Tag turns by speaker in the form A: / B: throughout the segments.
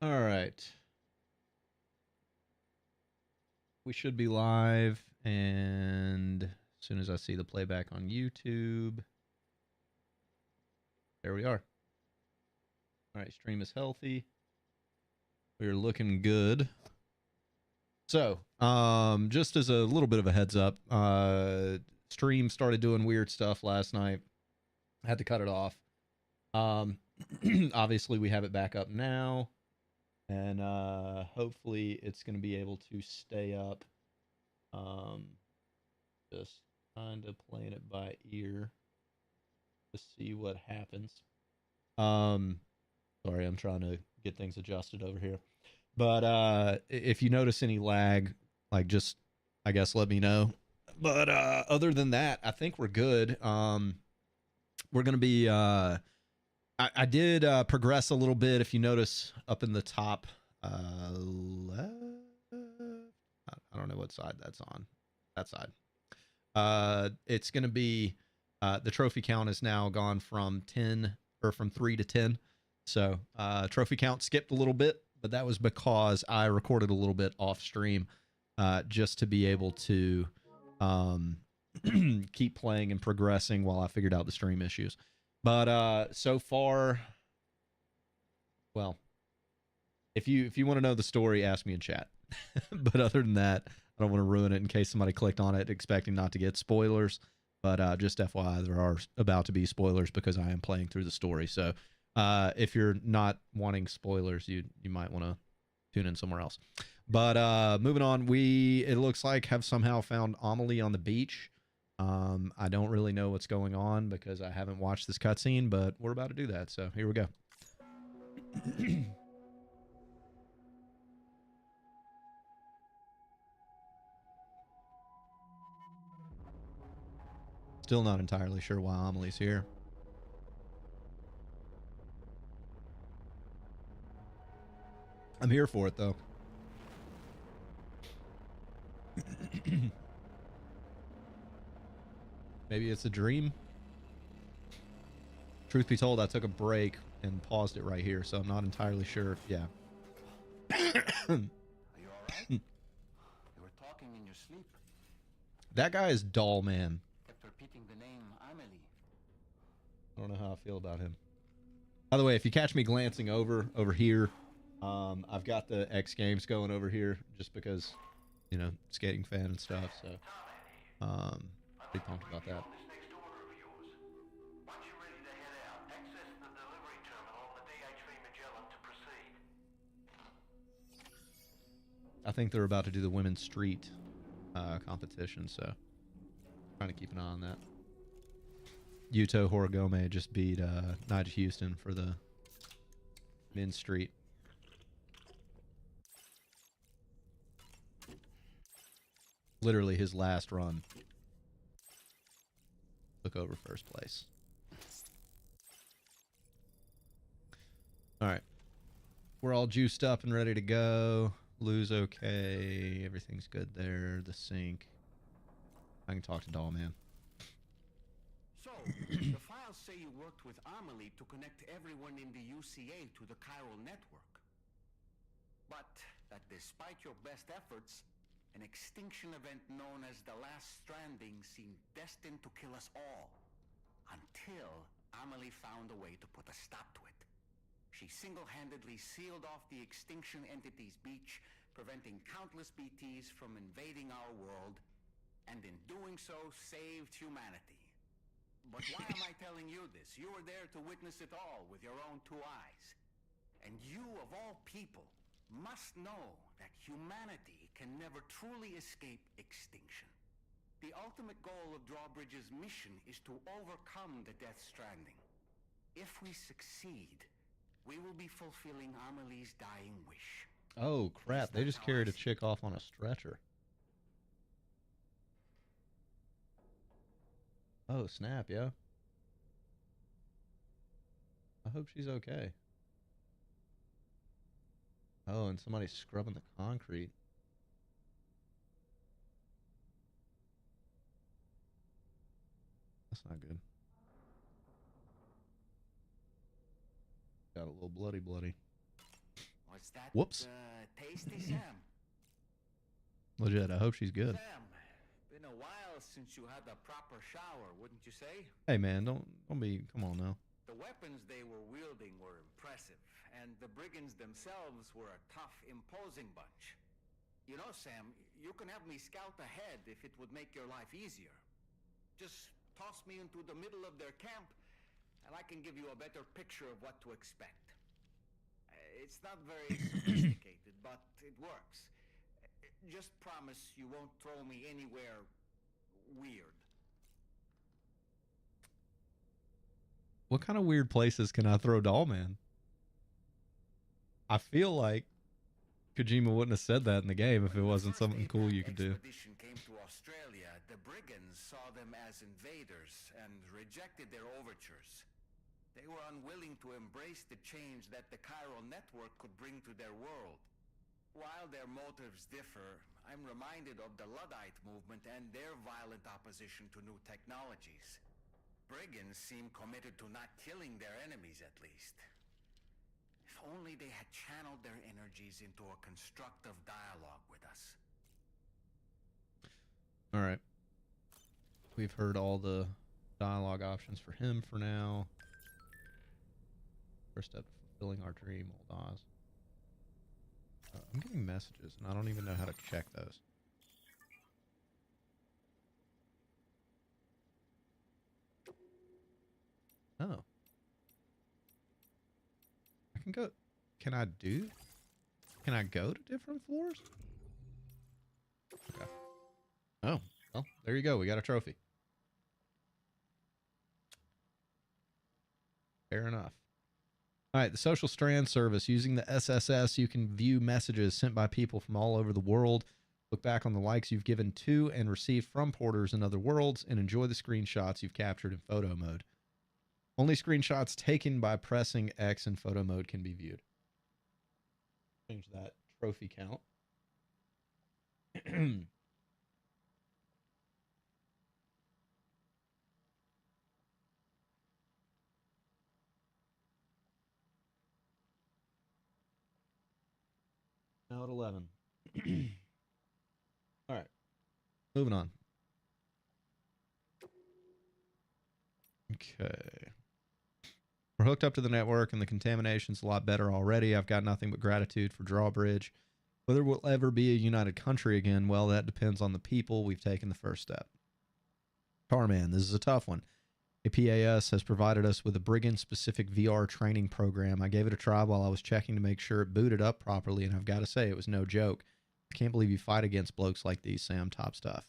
A: All right. We should be live, and as soon as I see the playback on YouTube, there we are. All right, stream is healthy. We're looking good. So, just as a little bit of a heads up, stream started doing weird stuff last night. I had to cut it off. Um, obviously, we have it back up now, and hopefully, it's going to be able to stay up. Um, just kind of playing it by ear to see what happens. Um, sorry, I'm trying to get things adjusted over here. But if you notice any lag, like just I guess let me know. But other than that, I think we're good. We're gonna be. I did progress a little bit. If you notice up in the top left, I don't know what side that's on. That side. It's gonna be the trophy count is now gone from 10 or from 3 to 10. So trophy count skipped a little bit, but that was because I recorded a little bit off stream just to be able to um, keep playing and progressing while I figured out the stream issues. But so far, well, if you want to know the story, ask me in chat. But other than that, I don't want to ruin it in case somebody clicked on it expecting not to get spoilers. But just FYI, there are about to be spoilers because I am playing through the story. So if you're not wanting spoilers, you might want to tune in somewhere else. But moving on, we it looks like have somehow found Amelie on the beach. I don't really know what's going on because I haven't watched this cutscene, but we're about to do that. So here we go. Still not entirely sure why Amelie's here. I'm here for it though. Maybe it's a dream. Truth be told, I took a break and paused it right here, so I'm not entirely sure if, yeah.
B: Are you all right? You were talking in your sleep.
A: That guy is Doll Man.
B: Kept repeating the name Amelie.
A: I don't know how I feel about him. By the way, if you catch me glancing over here, I've got the X Games going over here just because, skating fan and stuff. So, pretty pumped about that. I think they're about to do the women's street competition, so trying to keep an eye on that. Yuto Horigome just beat Nigel Houston for the men's street. Literally his last run. Took over first place. All right. We're all juiced up and ready to go. Lou's okay. Everything's good there. The sync. I can talk to Doll Man.
C: So, the files say you worked with Amelie to connect everyone in the UCA to the chiral network. But that despite your best efforts, an extinction event known as the Last Stranding seemed destined to kill us all. Until Amelie found a way to put a stop to it. She single-handedly sealed off the extinction entity's beach, preventing countless BTs from invading our world, and in doing so, saved humanity. But why am I telling you this? You were there to witness it all with your own two eyes. And you, of all people, must know that humanity can never truly escape extinction. The ultimate goal of Drawbridge's mission is to overcome the Death Stranding. If we succeed, we will be fulfilling Amelie's dying wish.
A: Oh, crap. They just carried a chick off on a stretcher. Oh, snap, yeah. I hope she's okay. Oh, and somebody's scrubbing the concrete. That's not good. Got a little bloody.
C: Was Is that
A: Whoops.
C: tasty, Sam?
A: Legit, I hope she's good.
C: Sam, been a while since you had a proper shower, wouldn't you say?
A: Hey man, don't be, come on now.
C: The weapons they were wielding were impressive, and the brigands themselves were a tough, imposing bunch. You know, Sam, you can have me scout ahead if it would make your life easier. Just toss me into the middle of their camp, and I can give you a better picture of what to expect. It's not very sophisticated, but it works. Just promise you won't throw me anywhere weird.
A: What kind of weird places can I throw Dollman? I feel like Kojima wouldn't have said that in the game if it wasn't something cool you could do.
C: When the first APAC expedition came to Australia, the brigands saw them as invaders and rejected their overtures. They were unwilling to embrace the change that the chiral network could bring to their world. While their motives differ, I'm reminded of the Luddite movement and their violent opposition to new technologies. Brigands seem committed to not killing their enemies, at least. If only they had channeled their energies into a constructive dialogue with us.
A: All right. We've heard all the dialogue options for him for now. First step to fulfilling our dream, old Oz. I'm getting messages, and I don't even know how to check those. Oh. I can go... Can I do... Can I go to different floors? Okay. Oh. Well, there you go. We got a trophy. Fair enough. All right, the Social Strand service. Using the SSS, you can view messages sent by people from all over the world, look back on the likes you've given to and received from porters in other worlds, and enjoy the screenshots you've captured in photo mode. Only screenshots taken by pressing X in photo mode can be viewed. Change that trophy count. Now at 11. All right. Moving on. Okay. We're hooked up to the network and the contamination's a lot better already. I've got nothing but gratitude for Drawbridge. Whether we'll ever be a united country again, well, that depends on the people. We've taken the first step. Tarman, this is a tough one. APAS has provided us with a brigand-specific VR training program. I gave it a try while I was checking to make sure it booted up properly, and I've got to say, it was no joke. I can't believe you fight against blokes like these, Sam. Top stuff.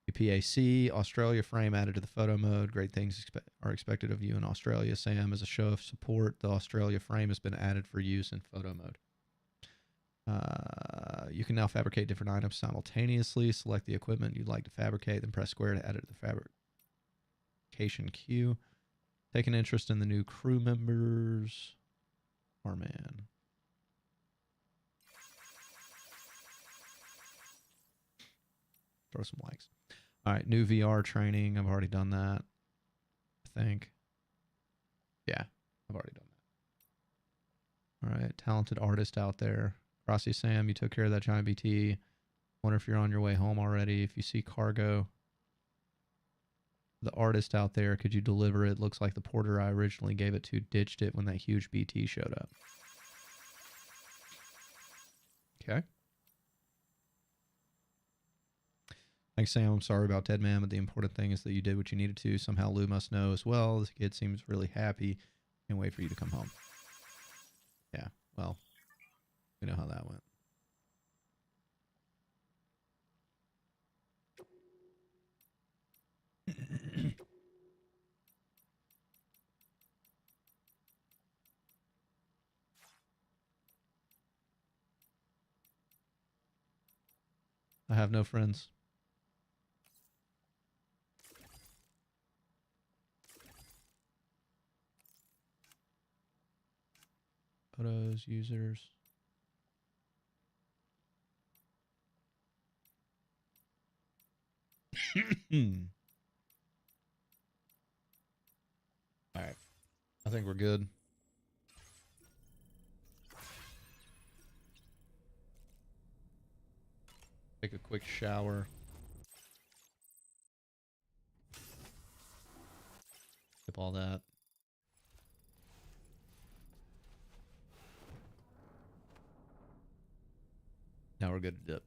A: APAC, Australia frame added to the photo mode. Great things are expected of you in Australia, Sam. As a show of support, the Australia frame has been added for use in photo mode. You can now fabricate different items simultaneously. Select the equipment you'd like to fabricate, then press square to add it to the fabrication queue. Take an interest in the new crew members. Arman. Throw some likes. All right, new VR training. I've already done that, I think. Yeah, I've already done that. All right, talented artist out there. Rossi Sam, you took care of that giant BT. Wonder if you're on your way home already. If you see cargo, the artist out there, could you deliver it? Looks like the porter I originally gave it to ditched it when that huge BT showed up. Okay. Thanks, Sam. I'm sorry about Ted Man, but the important thing is that you did what you needed to. Somehow Lou must know as well. This kid seems really happy. Can't wait for you to come home. Yeah, well, we know how that went. I have no friends. Photos, users. All right. I think we're good. Take a quick shower. Skip all that. Now we're good to dip.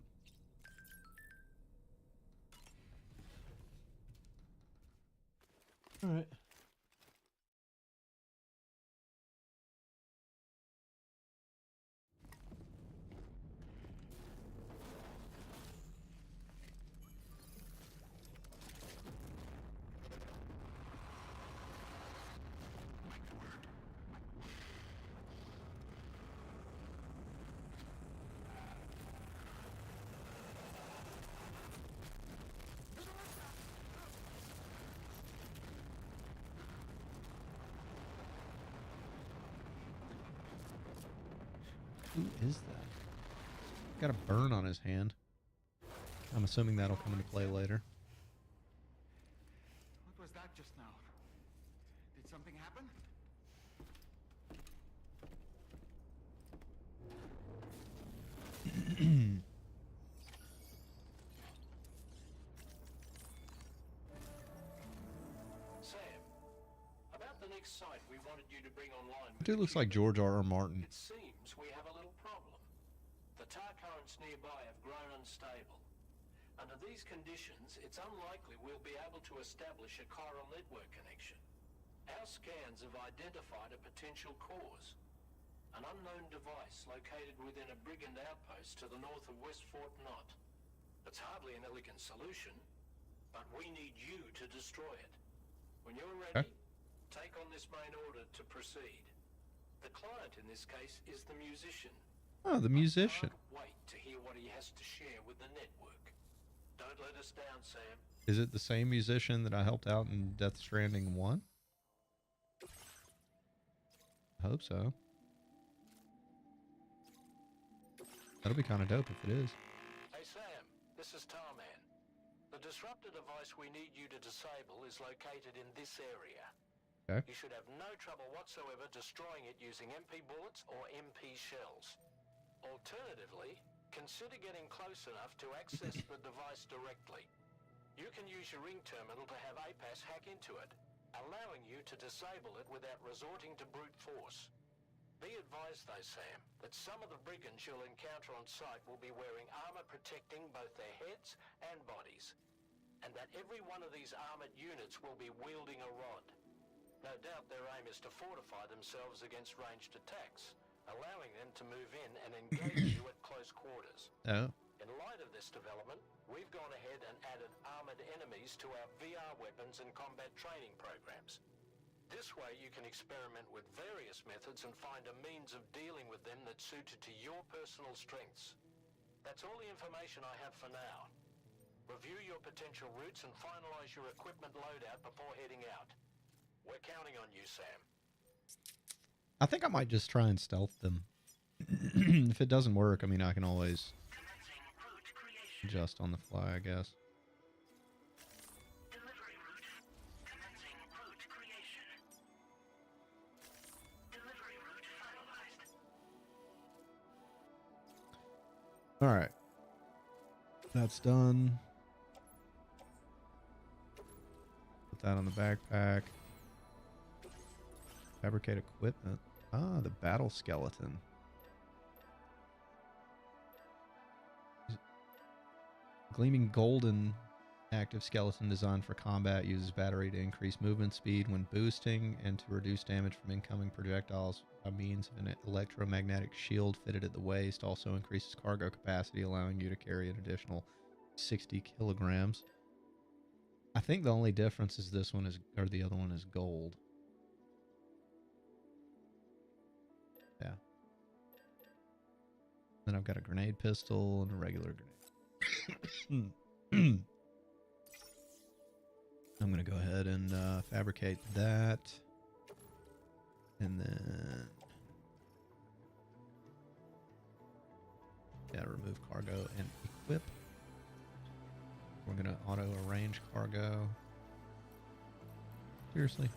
A: All right. Who is that? Got a burn on his hand. I'm assuming that'll come into play later.
C: What was that just now? Did something happen?
B: Sam, about the next site we wanted you to bring online.
A: Dude looks like George R. R. Martin.
B: It seems we have a little problem. The tar currents nearby have grown unstable. Under these conditions, it's unlikely we'll be able to establish a chiral network connection. Our scans have identified a potential cause. An unknown device located within a brigand outpost to the north of West Fort Knott. It's hardly an elegant solution, but we need you to destroy it. When you're ready, take on this main order to proceed. The client in this case is the musician.
A: Oh, the musician.
B: I can't wait to hear what he has to share with the network. Don't let us down, Sam.
A: Is it the same musician that I helped out in Death Stranding 1? I hope so. That'll be kind of dope if it is.
B: Hey, Sam. This is Tarman. The disruptor device we need you to disable is located in this area.
A: Okay.
B: You should have no trouble whatsoever destroying it using MP bullets or MP shells. Alternatively, consider getting close enough to access the device directly. You can use your ring terminal to have APAS hack into it, allowing you to disable it without resorting to brute force. Be advised though, Sam, that some of the brigands you'll encounter on site will be wearing armor protecting both their heads and bodies, and that every one of these armored units will be wielding a rod. No doubt their aim is to fortify themselves against ranged attacks, allowing them to move in and engage you at close quarters.
A: Oh.
B: In light of this development, we've gone ahead and added armored enemies to our VR weapons and combat training programs. This way you can experiment with various methods and find a means of dealing with them that's suited to your personal strengths. That's all the information I have for now. Review your potential routes and finalize your equipment loadout before heading out. We're counting on you, Sam.
A: I think I might just try and stealth them. If it doesn't work, I mean, I can always adjust on the fly, I guess.
D: Delivery route. Commencing route creation. Delivery route finalized.
A: All right. That's done. Put that on the backpack. Fabricate equipment. Ah, the battle skeleton. Gleaming golden active skeleton designed for combat, uses battery to increase movement speed when boosting and to reduce damage from incoming projectiles by means of an electromagnetic shield fitted at the waist. Also increases cargo capacity, allowing you to carry an additional 60 kilograms. I think the only difference is this one is, or the other one is gold. Yeah. Then I've got a grenade pistol and a regular grenade. I'm going to go ahead and fabricate that. And then... yeah, remove cargo and equip. We're going to auto arrange cargo. Seriously?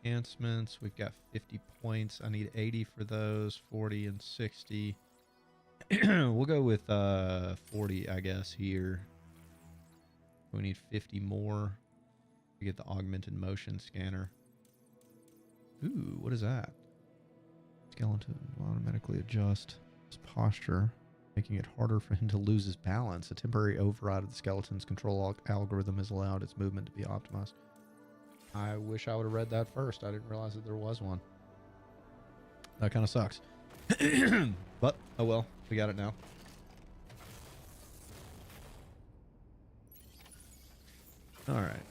A: Enhancements. We've got 50 points. I need 80 for those. 40 and 60. We'll go with 40, I guess, here. We need 50 more to get the augmented motion scanner. Ooh, what is that? Skeleton will automatically adjust his posture, making it harder for him to lose his balance. A temporary override of the skeleton's control algorithm has allowed its movement to be optimized. I wish I would have read that first. I didn't realize that there was one. That kind of sucks. But, oh well, we got it now. Alright.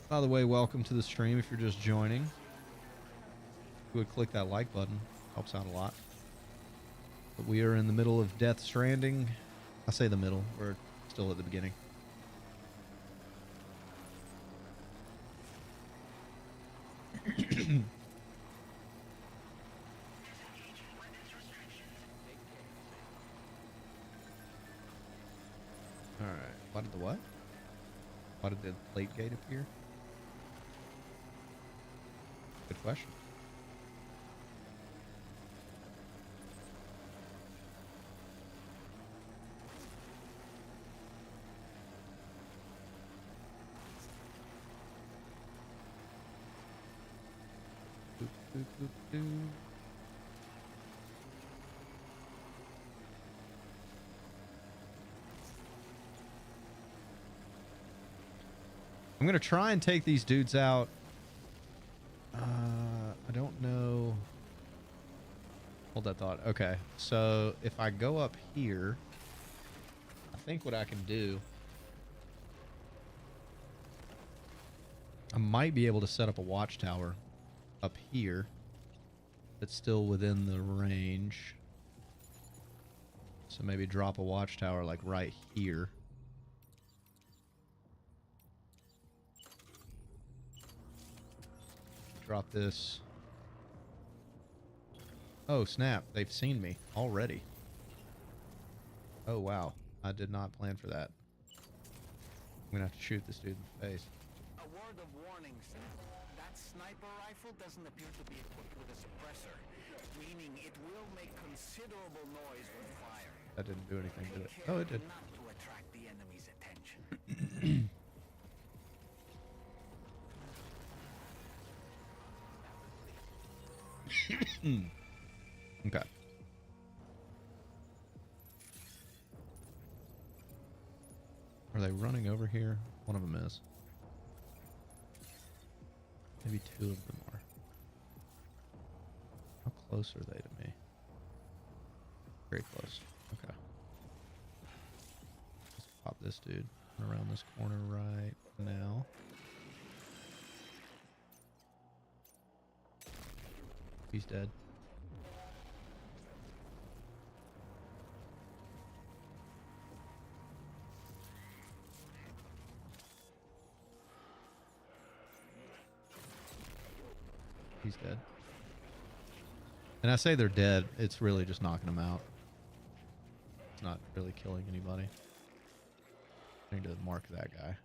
A: By the way, welcome to the stream if you're just joining. If you would click that like button, helps out a lot. But we are in the middle of Death Stranding. I say the middle, we're still at the beginning. Alright, why did the what? Why did the plate gate appear? Good question. Boop, boop, boop, boop. I'm gonna try and take these dudes out. I don't know. Hold that thought. Okay, so if I go up here, I think what I can do, I might be able to set up a watchtower up here that's still within the range. So maybe drop a watchtower like right here. Drop this. Oh, snap. They've seen me already. Oh, wow. I did not plan for that. I'm gonna have to shoot this dude in the face.
C: A word of warning, sir. That sniper rifle doesn't appear to be equipped with a suppressor, meaning it will make considerable noise with fire.
A: That didn't do anything, did it?
C: Take
A: Oh,
C: care
A: it did.
C: not to attract the enemy's attention.
A: Okay. Are they running over here? One of them is. Maybe two of them are. How close are they to me? Very close. Okay. Let's pop this dude around this corner right now. He's dead. He's dead. And I say they're dead, it's really just knocking them out. It's not really killing anybody. I need to mark that guy.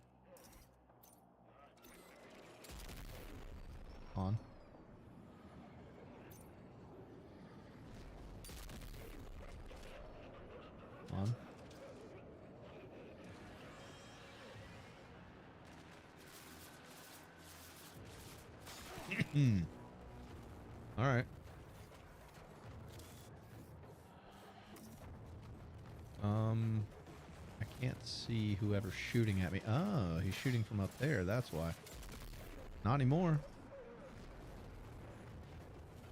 A: On. On. All right. I can't see whoever's shooting at me. Oh, he's shooting from up there. That's why. Not anymore.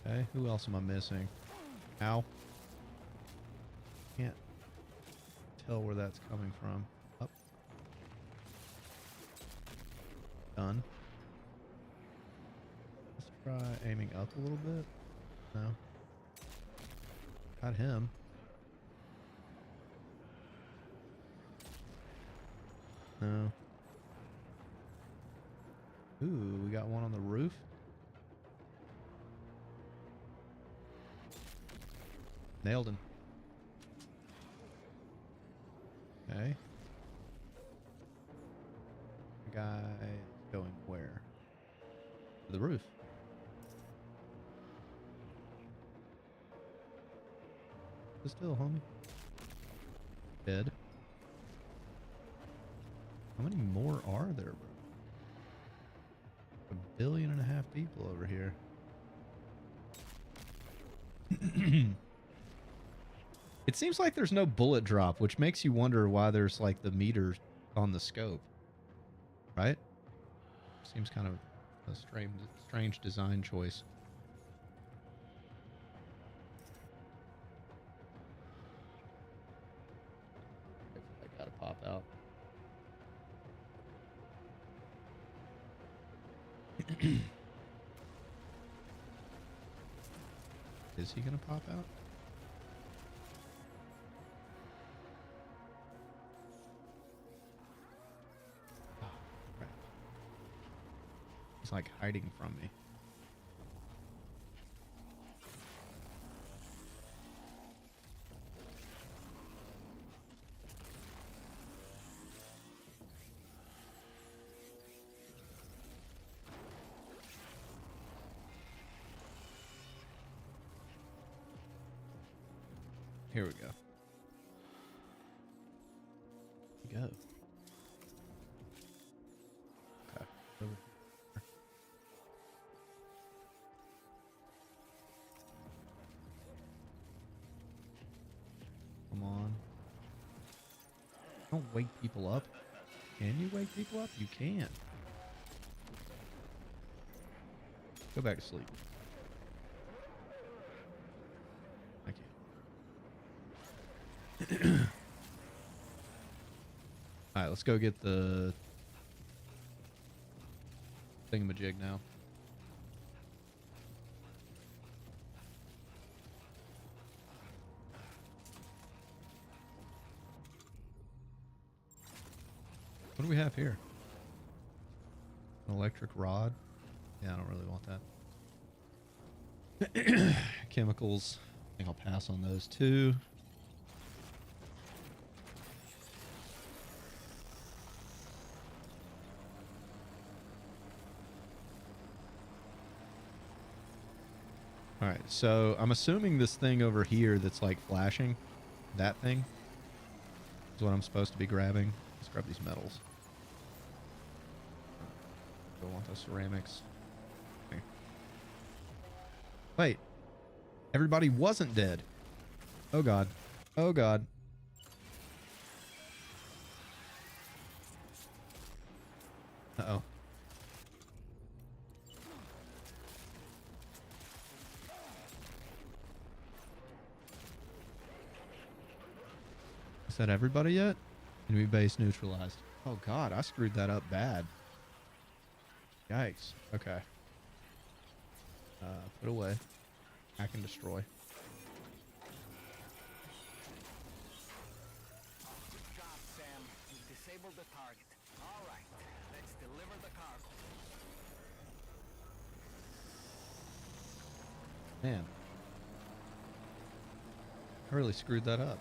A: Okay, who else am I missing? Ow. Can't tell where that's coming from. Up. Done. Let's try aiming up a little bit. No. Got him. No. Ooh, we got one on the roof. Nailed him. Okay. The guy is going where? To the roof. Sit still, homie. Dead. How many more are there, bro? 1.5 billion people over here. It seems like there's no bullet drop, which makes you wonder why there's like the meter on the scope. Right? Seems kind of a strange design choice. I gotta pop out. Is he gonna pop out? Oh, crap. He's like hiding from me. Here we go. Go. Okay. Over here. Come on. Don't wake people up. Can you wake people up? You can. Go back to sleep. Thank you. Alright, let's go get the thingamajig now. What do we have here? An electric rod? Yeah, I don't really want that. Chemicals. I think I'll pass on those too. Alright, so I'm assuming this thing over here that's like flashing, that thing, is what I'm supposed to be grabbing. Let's grab these metals. Don't want those ceramics. Okay. Wait. Everybody wasn't dead. Oh god. Oh god. Uh-oh. Is that everybody yet? Enemy base neutralized. Oh god, I screwed that up bad. Yikes. Okay. Put away. Hack and destroy.
C: Good job, Sam. You've disabled the target. All right, let's deliver the cargo.
A: Man. I really screwed that up.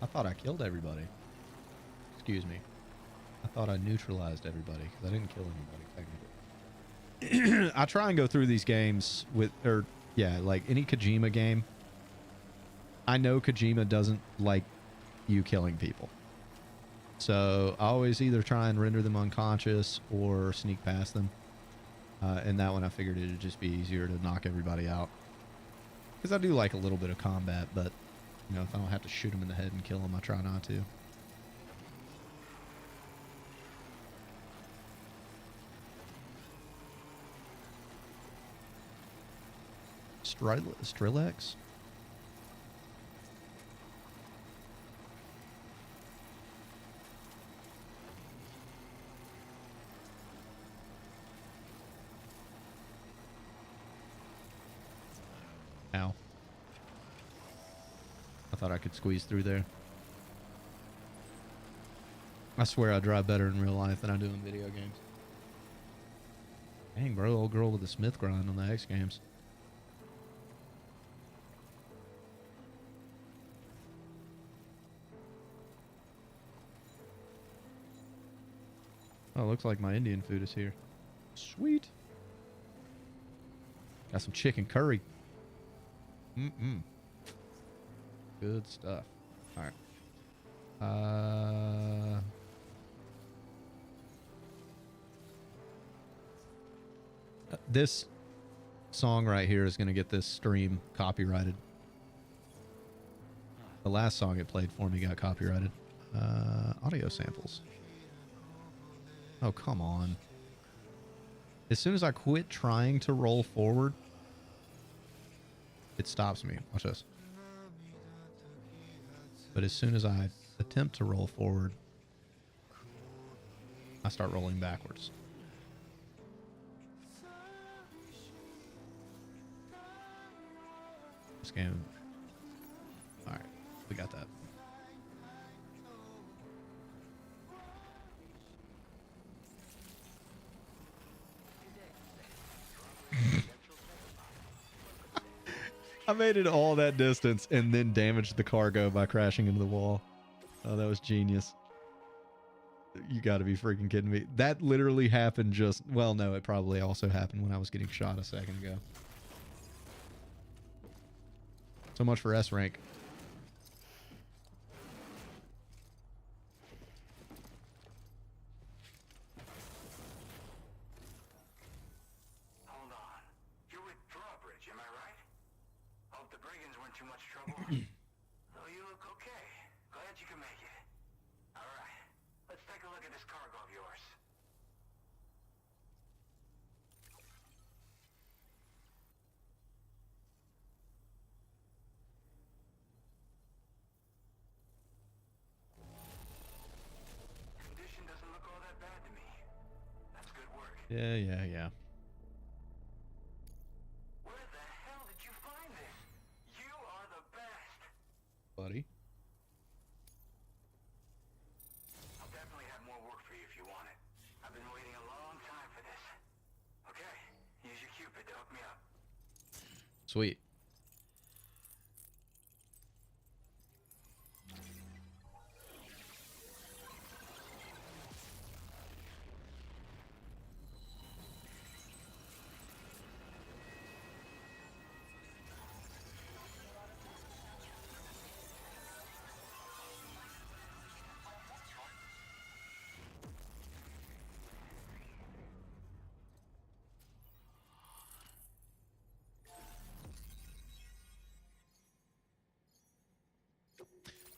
A: I thought I killed everybody. Excuse me. I thought I neutralized everybody because I didn't kill anybody technically. I try and go through these games with, like any Kojima game. I know Kojima doesn't like you killing people. So I always either try and render them unconscious or sneak past them. And that one I figured it'd just be easier to knock everybody out. Because I do like a little bit of combat, but you know, if I don't have to shoot them in the head and kill them, I try not to. Strillex? Ow. I thought I could squeeze through there. I swear I drive better in real life than I do in video games. Dang, bro, old girl with the Smith grind on the X Games. Oh, looks like my Indian food is here. Sweet. Got some chicken curry. Mm-mm. Good stuff. All right. This song right here is going to get this stream copyrighted. The last song it played for me got copyrighted. Audio samples. Oh, come on. As soon as I quit trying to roll forward, it stops me. Watch this. But as soon as I attempt to roll forward, I start rolling backwards. This game. All right, we got that. I made it all that distance and then damaged the cargo by crashing into the wall. Oh, that was genius. You got to be freaking kidding me. That literally happened just... Well, no, it probably also happened when I was getting shot a second ago. So much for S rank.
C: Hold on. You're with Drawbridge, am I right? Hope the brigands weren't too much trouble. Oh, you look okay. Glad you can make it. All right. Let's take a look at this cargo of yours. Condition doesn't look all that bad to me. That's good work.
A: Yeah.
C: Where the hell did you find this? You are the best.
A: Buddy.
C: I'll definitely have more work for you if you want it. I've been waiting a long time for this. Okay, use your Cupid to hook me up.
A: Sweet.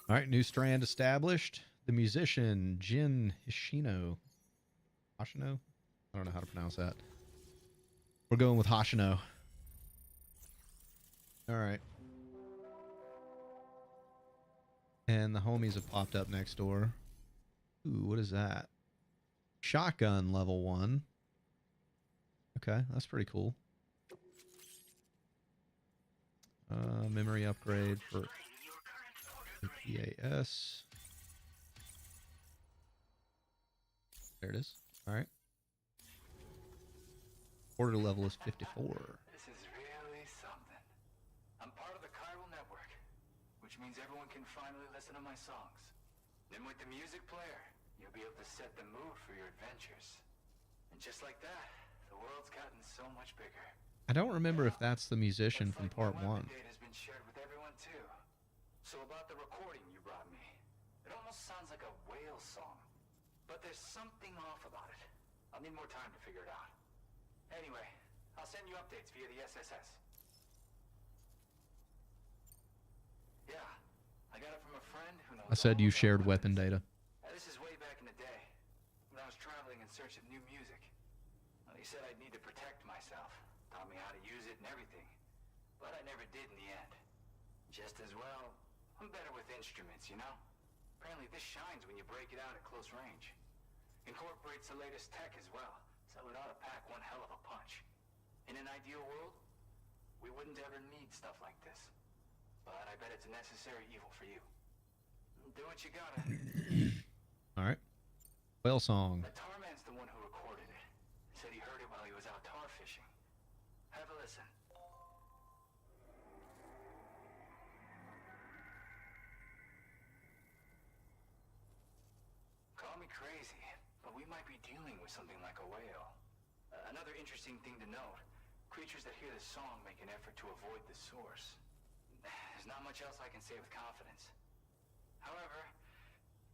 A: All right, new strand established. The musician, Jin Hishino. Hoshino? I don't know how to pronounce that. We're going with Hoshino. All right. And the homies have popped up next door. Ooh, what is that? Shotgun level 1. Okay, that's pretty cool. Memory upgrade for PAS. There it is. All right. Order level is 54.
C: This is really something. I'm part of the chiral network, which means everyone can finally listen to my songs. Then with the music player, you'll be able to set the mood for your adventures. And just like that, the world's gotten so much bigger.
A: I don't remember if that's the musician from part 1.
C: Data's been shared with everyone too. So about the recording you brought me, it almost sounds like a whale song, but there's something off about it. I'll need more time to figure it out. Anyway, I'll send you updates via the SSS. Yeah, I got it from a friend who knows.
A: I said you
C: all about
A: shared weapon
C: weapons.
A: data.
C: This is way back in the day, when I was traveling in search of new music. Well, he said I'd need to protect myself, taught me how to use it and everything, but I never did in the end. Just as well, I'm better with instruments, you know? Apparently this shines when you break it out at close range. Incorporates the latest tech as well, so it ought to pack one hell of a punch. In an ideal world, we wouldn't ever need stuff like this. But I bet it's a necessary evil for you. Do what you gotta.
A: All right. Whale song.
C: The tar man's the one who recorded it. Said he heard it while he was out tar fishing. Have a listen. Call me crazy, but we might be dealing
E: swimming with something like a whale. Another interesting thing to note, creatures that hear this song make an effort to avoid the source. There's not much else I can say with confidence. However,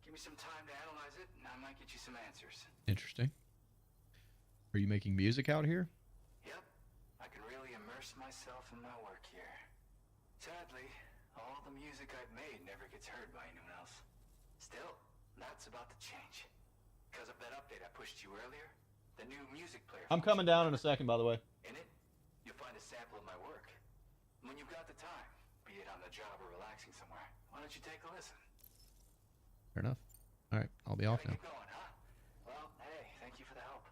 E: give me some time to analyze it, and I might get you some answers.
A: Interesting. Are you making music out here?
E: Yep, I can really immerse myself in my work here. Sadly, all the music I've made never gets heard by anyone else. Still, that's about to change. Because of that update I pushed you earlier, the new music player.
A: I'm coming down in a second, by the way.
E: In it, you'll find a sample of my work. When you've got the time, be it on the job or relaxing somewhere, why don't you take a listen?
A: Fair enough. All right, I'll be off now.
E: Keep going, huh? Well, hey, thank you for the help.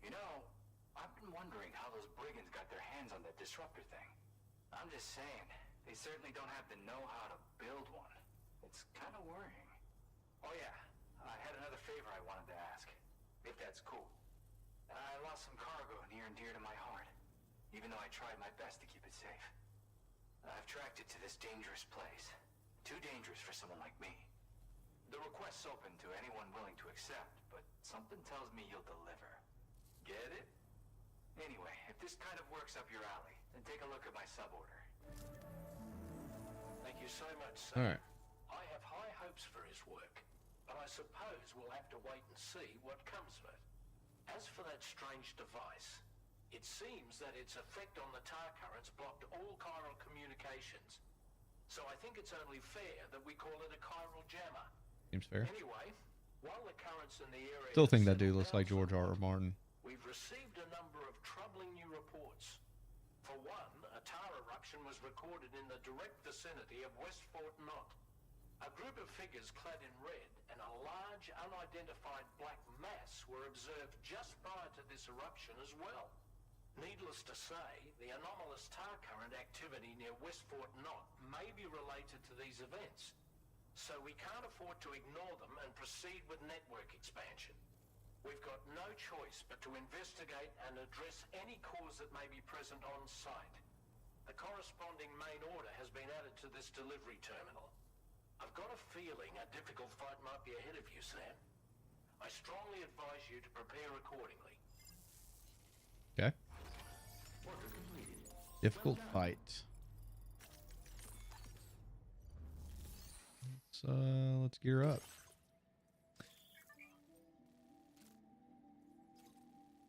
E: You know, I've been wondering how those brigands got their hands on that disruptor thing. I'm just saying, they certainly don't have the know-how to build one. It's kind of worrying. Oh yeah, I had another favor I wanted to ask, if that's cool. I lost some cargo near and dear to my heart, even though I tried my best to keep it safe. I've tracked it to this dangerous place. Too dangerous for someone like me. The request's open to anyone willing to accept, but something tells me you'll deliver. Get it? Anyway, if this kind of works up your alley, then take a look at my suborder.
B: Thank you so much, sir.
A: All right.
B: I have high hopes for his work, but I suppose we'll have to wait and see what comes of it. As for that strange device, it seems that its effect on the tar currents blocked all chiral communications. So I think it's only fair that we call it a chiral jammer.
A: Seems fair.
B: Anyway, while the currents in the area...
A: Still think that dude looks like George R.R. Martin.
B: We've received a number of troubling new reports. For one, a tar eruption was recorded in the direct vicinity of West Fort Knot. A group of figures clad in red and a large unidentified black mass were observed just prior to this eruption as well. Needless to say, the anomalous tar current activity near West Fort Knot may be related to these events. So we can't afford to ignore them and proceed with network expansion. We've got no choice but to investigate and address any cause that may be present on site. The corresponding main order has been added to this delivery terminal. I've got a feeling a difficult fight might be ahead of you, Sam. I strongly advise you to prepare accordingly.
A: Okay. Difficult fight. Let's gear up.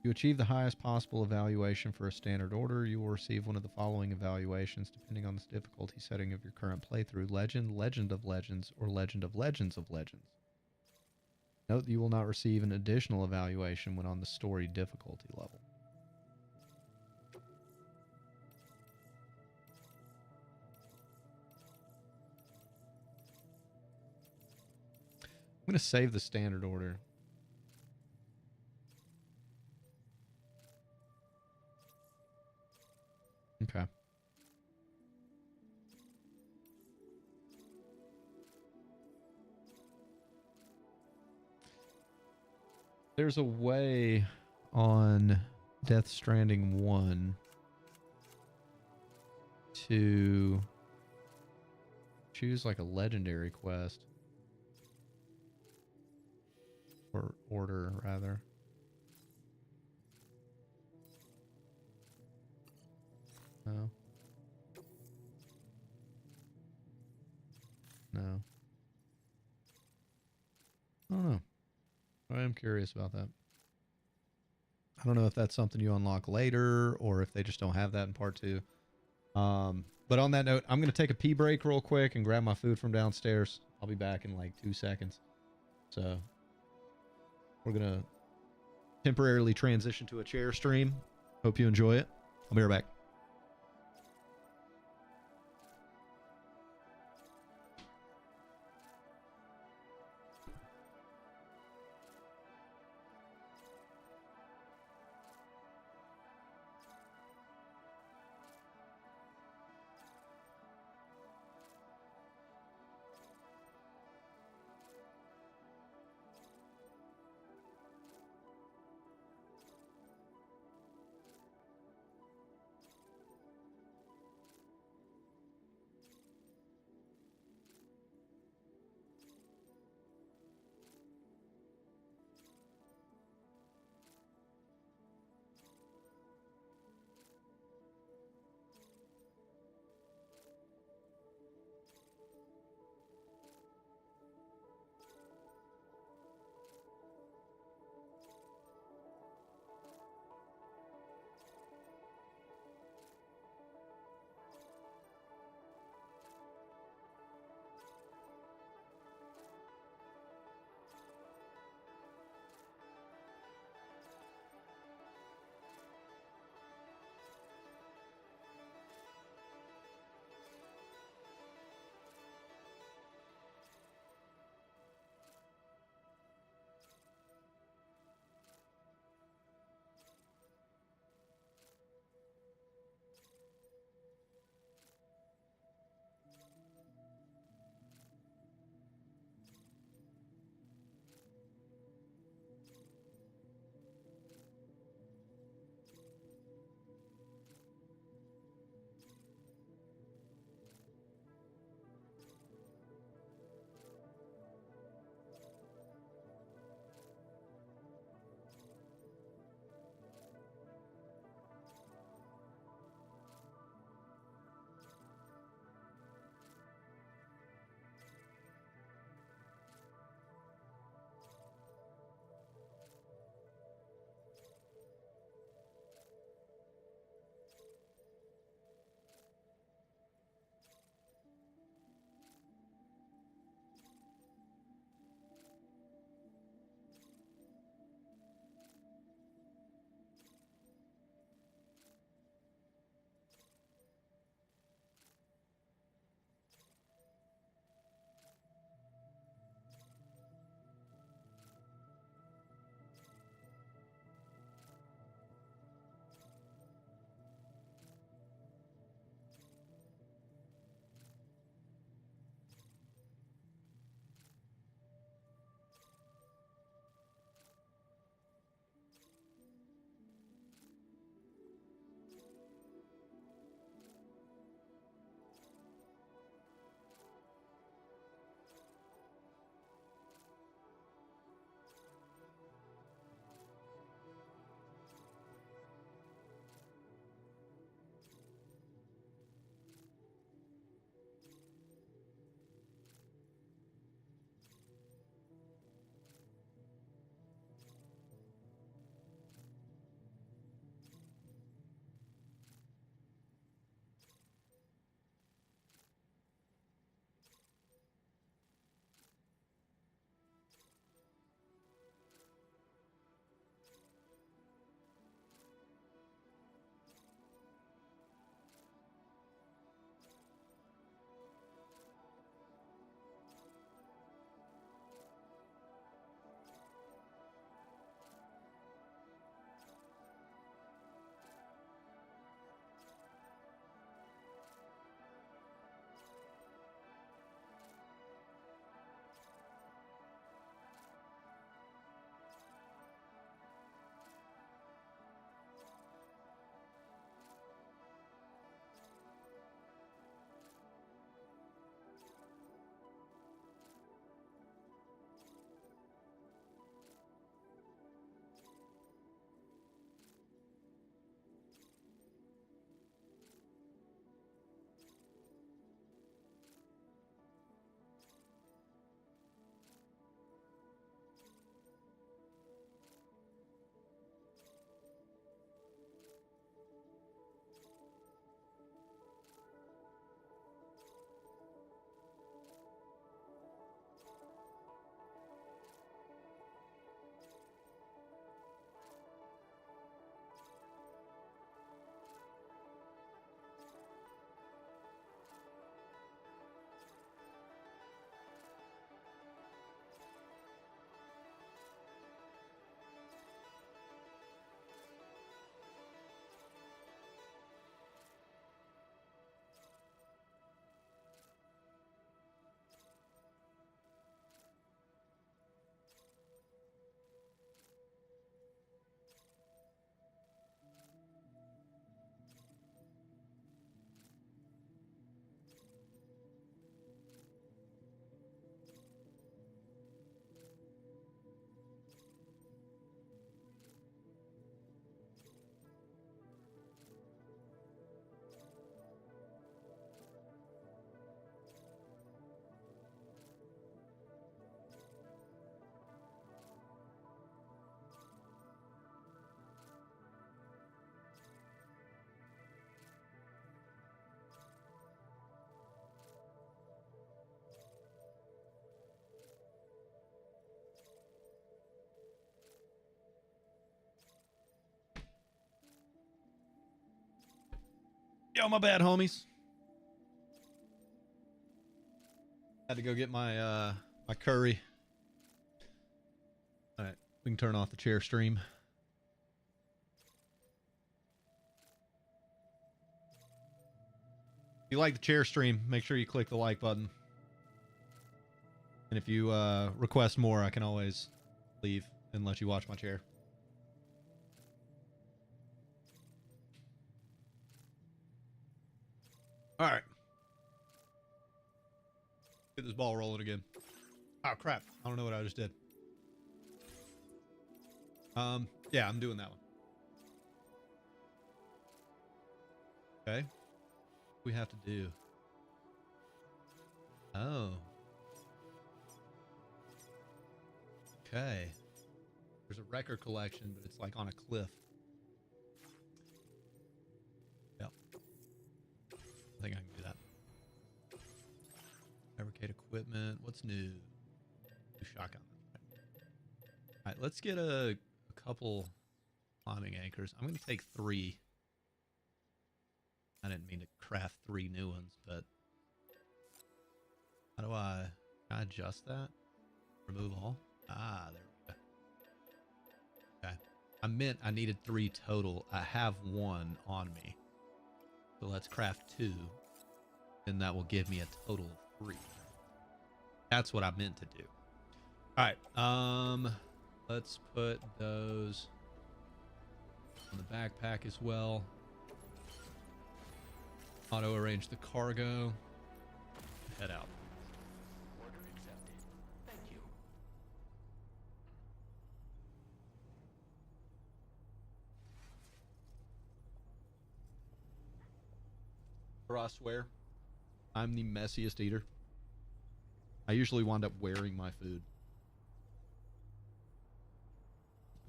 A: You achieve the highest possible evaluation for a standard order. You will receive one of the following evaluations depending on the difficulty setting of your current playthrough: Legend, Legend of Legends, or Legend of Legends of Legends. Note that you will not receive an additional evaluation when on the story difficulty level. I'm going to save the standard order. Okay. There's a way on Death Stranding 1 to choose like a legendary quest. Or order, rather. No. No. I don't know. I am curious about that. I don't know if that's something you unlock later or if they just don't have that in part 2. But on that note, I'm going to take a pee break real quick and grab my food from downstairs. I'll be back in like 2 seconds. So we're going to temporarily transition to a chair stream. Hope you enjoy it. I'll be right back. Yo, my bad, homies. Had to go get my my curry. All right, we can turn off the chair stream. If you like the chair stream, make sure you click the like button. And if you request more, I can always leave and let you watch my chair. All right. Get this ball rolling again. Oh, crap. I don't know what I just did. Yeah, I'm doing that one. Okay. What we have to do. Oh. Okay. There's a record collection, but it's like on a cliff. Yep. I think I can do that. Fabricate equipment. What's new? New shotgun. All right, let's get a couple climbing anchors. I'm going to take 3. I didn't mean to craft 3 new ones, but how do can I adjust that? Remove all? Ah, there we go. Okay. I meant I needed 3 total. I have 1 on me. So let's craft 2. And that will give me a total of 3. That's what I meant to do. All right. Let's put those on the backpack as well. Auto arrange the cargo. Head out.
C: Order accepted. Thank you.
A: I swear, I'm the messiest eater. I usually wind up wearing my food.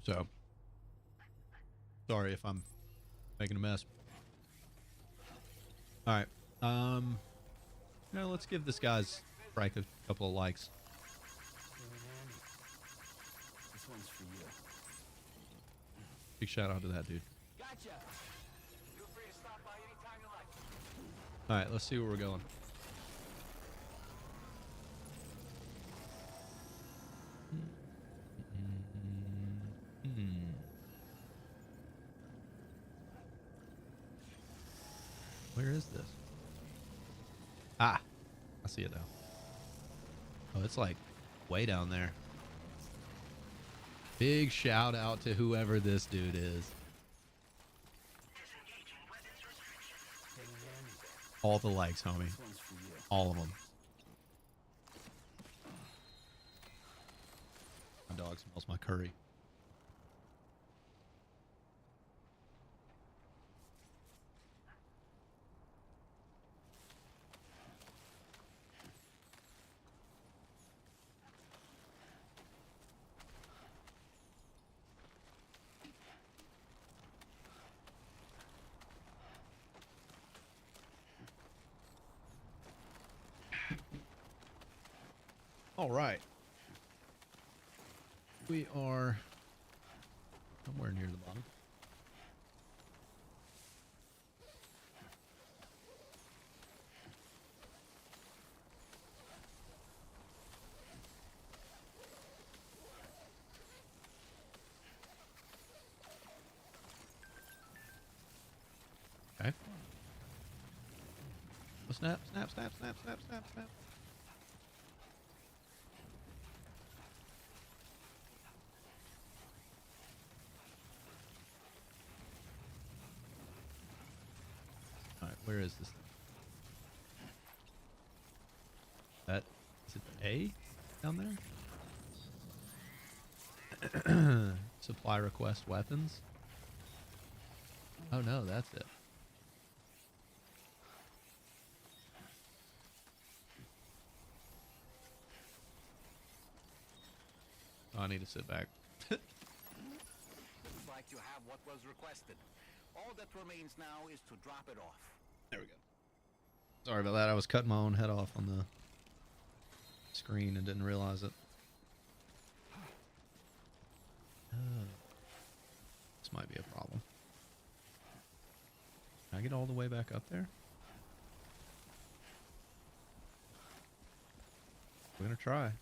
A: So, sorry if I'm making a mess. All right. Let's give this guy's Frank a couple of likes.
C: This one's for you.
A: Big shout out to that dude.
C: Gotcha. Feel free to stop by anytime you like.
A: All right, let's see where we're going. Where is this? Ah, I see it now. Oh, it's like way down there. Big shout out to whoever this dude is. All the likes, homie.
C: This one's for you.
A: All of them. My dog smells my curry. All right. We are somewhere near the bottom. Okay. Oh, snap, snap, snap, snap, snap, snap, snap. All right, where is this thing? That is it A down there? Supply request weapons. Oh no, that's it. Oh, I need to sit back.
C: Looks like you have what was requested. All that remains now is to drop it off.
A: There we go. Sorry about that. I was cutting my own head off on the screen and didn't realize it. Oh. This might be a problem. Can I I get all the way back up there? We're gonna try.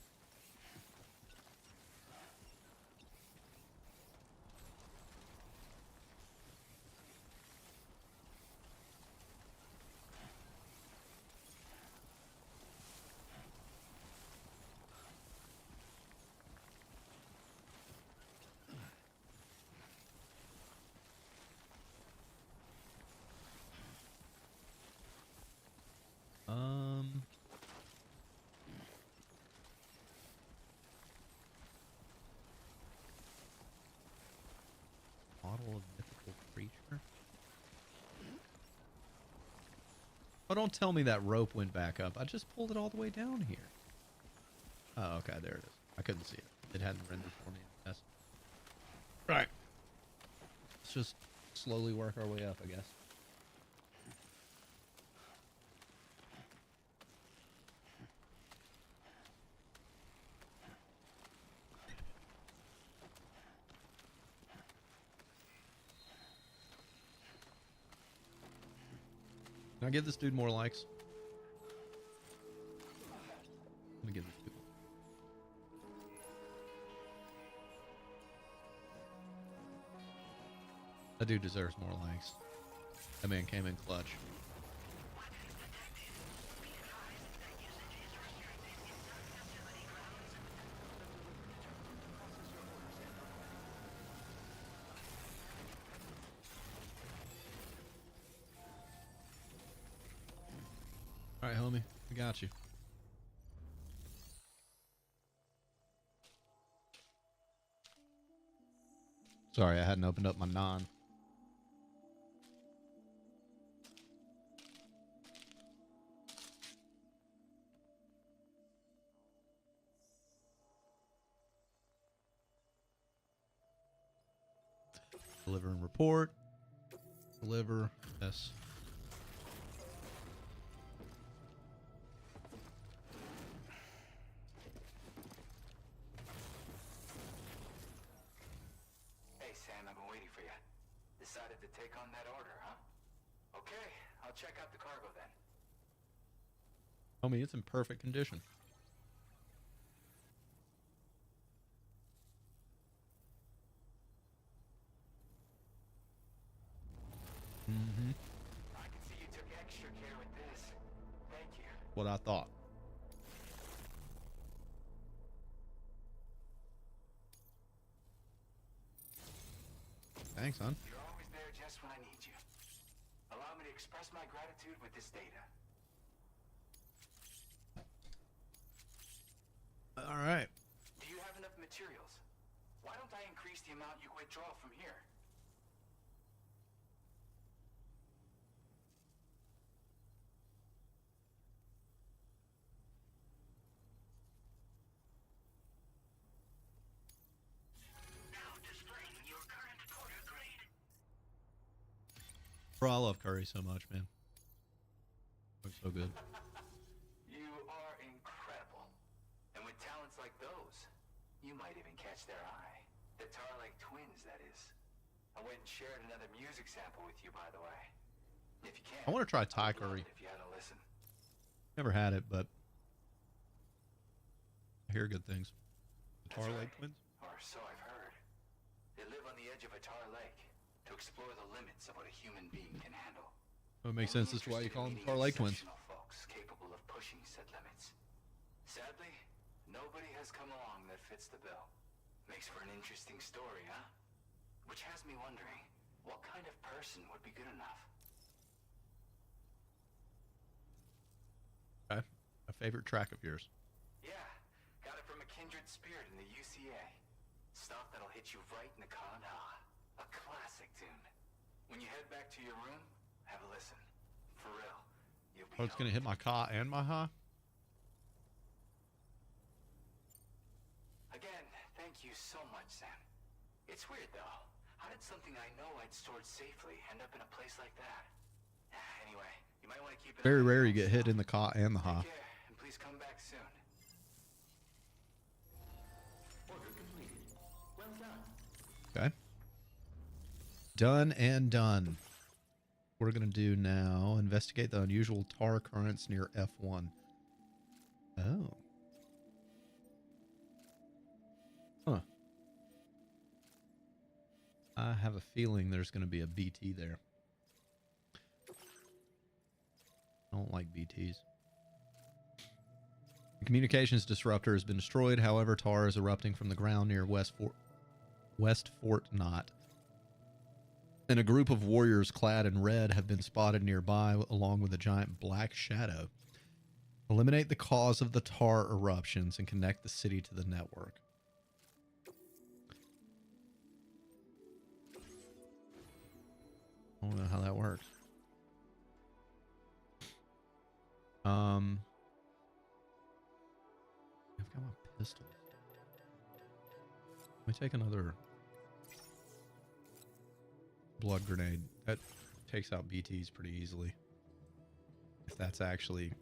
A: Model of mythical creature. Oh, don't tell me that rope went back up. I just pulled it all the way down here. Oh, okay, there it is. I couldn't see it. It hadn't rendered for me. Yes. Right. Let's just slowly work our way up, I guess. Can I give this dude more likes? Let me give this dude. That dude deserves more likes. That man came in clutch. All right, homie, I got you. Sorry, I hadn't opened up my non. Deliver and report. Deliver. Yes.
E: Hey, Sam, I've been waiting for you. Decided to take on that order, huh? Okay, I'll check out the cargo then.
A: Homie, it's in perfect condition. Mm-hmm.
E: I can see you took extra care with this. Thank you.
A: What I thought. Thanks, son.
E: You're always there just when I need you. Allow me to express my gratitude with this data.
A: All right.
E: Do you have enough materials? Why don't I increase the amount you withdraw from here?
D: Now displaying your current porter grade.
A: Bro, I love curry so much, man. Looks so good.
E: You are incredible. And with talents like those, you might even catch their eye. The Tarlake twins, that is. I went and shared another music sample with you, by the way. If you can,
A: I want to try Thai
E: I'd love
A: curry.
E: it if you had to listen.
A: Never had it, but I hear good things. The
E: That's
A: Tar
E: right.
A: Lake twins?
E: Or so I've heard. They live on the edge of a tar lake to explore the limits of what a human being can handle.
A: Well, it makes sense as to why you call them
E: Meeting
A: Tar Lake twins.
E: exceptional folks capable of pushing said limits. Sadly, nobody has come along that fits the bill. Makes for an interesting story, huh? Which has me wondering, what kind of person would be good enough?
A: Okay. A favorite track of yours.
E: Yeah, got it from a kindred spirit in the UCA. Stuff that'll hit you right in the kana. A classic tune. When you head back to your room, have a listen. For real. You'll be
A: Oh, it's going to hit my ka and my ha?
E: Again, thank you so much, Sam. It's weird, though. How did something I know I'd stored safely end up in a place like that? Anyway, you might want to keep it.
A: Very rare you get hit in the ka and the ha.
E: Take care, and please come back soon.
C: Order completed. Well done.
A: Okay. Done and done. we're going to do now, investigate the unusual tar currents near F1. Oh. Huh. I have a feeling there's going to be a BT there. I don't like BTs. The communications disruptor has been destroyed. However, tar is erupting from the ground near West Fort Knot. And a group of warriors clad in red have been spotted nearby, along with a giant black shadow. Eliminate the cause of the tar eruptions and connect the city to the network. I don't know how that works. I've got my pistol. Let me take another blood grenade. That takes out BTs pretty easily. If that's actually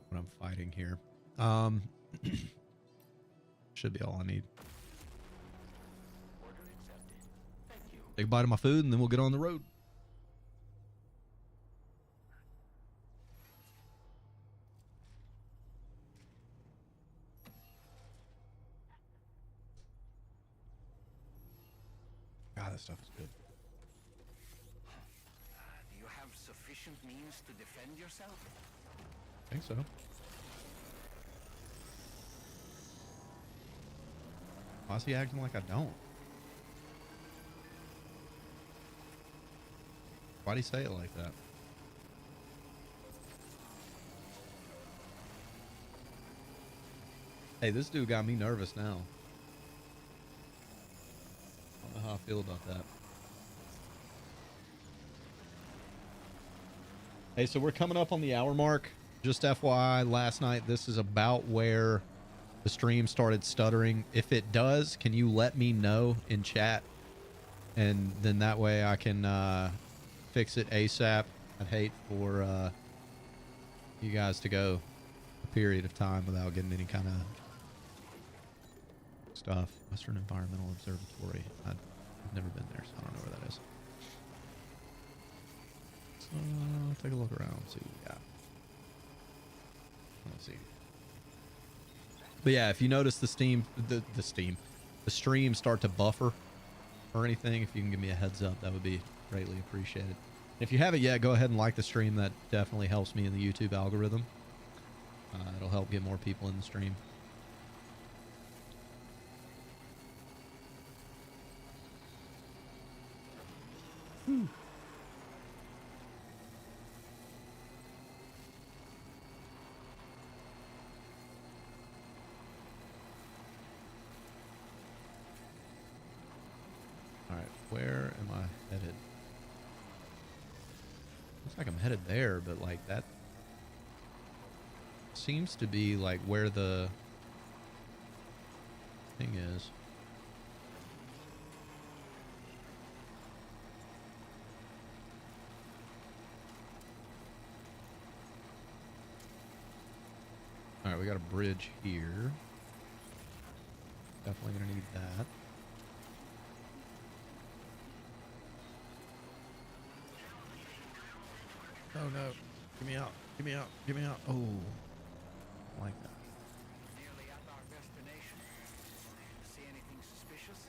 A: what I'm fighting here. Should be all I need.
C: Order accepted. Thank you.
A: Take a bite of my food and then we'll get on the road. God, this stuff is good.
C: Do you have sufficient means to defend yourself?
A: I think so. Why is he acting like I don't? Why'd he say it like that? Hey, this dude got me nervous now. I don't know how I feel about that. Hey, so we're coming up on the hour mark. Just FYI, last night, this is about where the stream started stuttering. If it does, can you let me know in chat? And then that way I can fix it ASAP. I'd hate for you guys to go a period of time without getting any kind of stuff. Western Environmental Observatory. I've never been there, so I don't know where that is. So, take a look around, see what we got. Let's see. But yeah, if you notice the stream start to buffer or anything, if you can give me a heads up, that would be greatly appreciated. If you haven't yet, go ahead and like the stream. That definitely helps me in the YouTube algorithm. It'll help get more people in the stream. Whew. All right, where am I headed? Looks like I'm headed there, but like that seems to be like where the thing is. All right, we got a bridge here. Definitely gonna need that. Oh no. Get me out. Get me out. Get me out. Oh. I like that.
C: Nearly at our destination. See anything suspicious?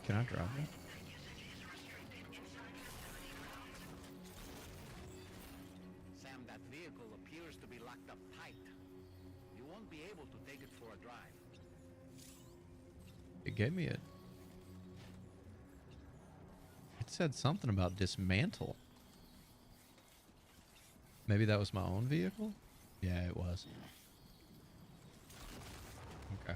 A: Can I drive it?
C: Sam, that vehicle appears to be locked up tight. You won't be able to take it for a drive.
A: It gave me it. It said something about dismantle. Maybe that was my own vehicle? Yeah, it was. Okay.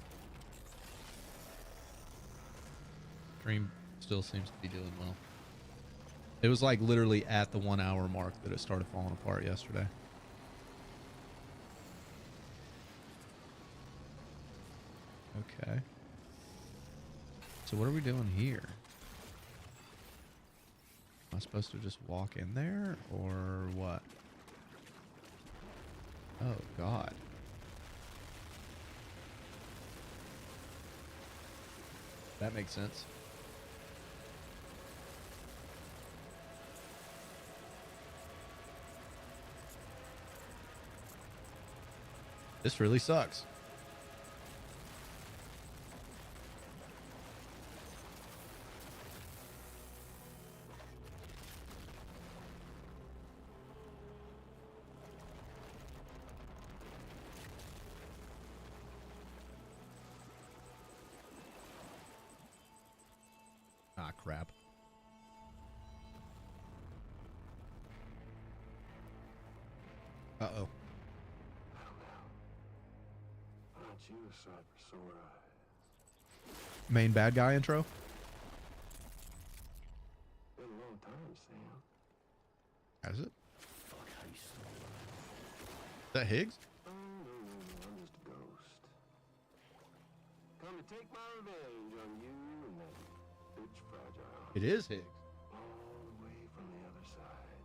A: Stream still seems to be doing well. It was like literally at the 1 hour mark that it started falling apart yesterday. Okay. So what are we doing here? Am I supposed to just walk in there or what? Oh God. That makes sense. This really sucks. Ah, crap. Uh-oh.
F: Aren't you a sight for sore eyes?
A: Main bad guy intro?
F: Been a long time, Sam.
A: Has it?
F: Fuck, how you so
A: Is that Higgs?
F: Oh, no, I'm just a ghost. Come to take my revenge on you and that bitch Fragile.
A: It is Higgs.
F: All the way from the other side.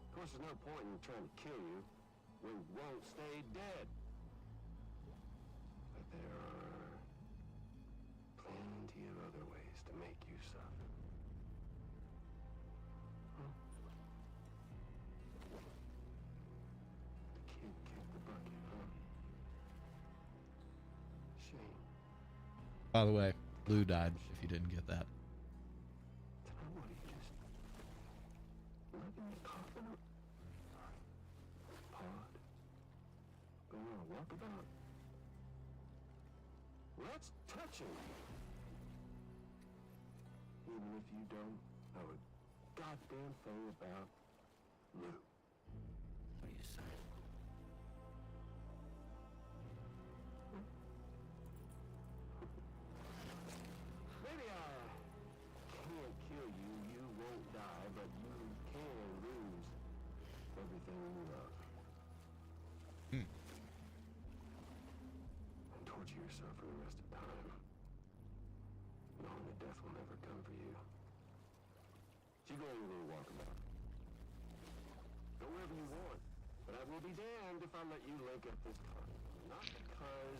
F: Of course, there's no point in trying to kill you when you won't stay dead. But there are plenty of other ways to make you suffer. Huh? The kid kicked the bucket, huh? Shame.
A: By the way, Lou died, if you didn't get that.
F: Tonight, what are you just letting me coffin up? Pod? Going on a walkabout? Well, that's touching. Even if you don't know a goddamn thing about Lou. What are you saying? Maybe I can't kill you, you won't die, but you can lose everything you love.
A: Hmm.
F: And torture yourself for the rest of time, knowing that death will never come for you. You go on your little walkabout. Go wherever you want, but I will be damned if I let you link up this car. Not because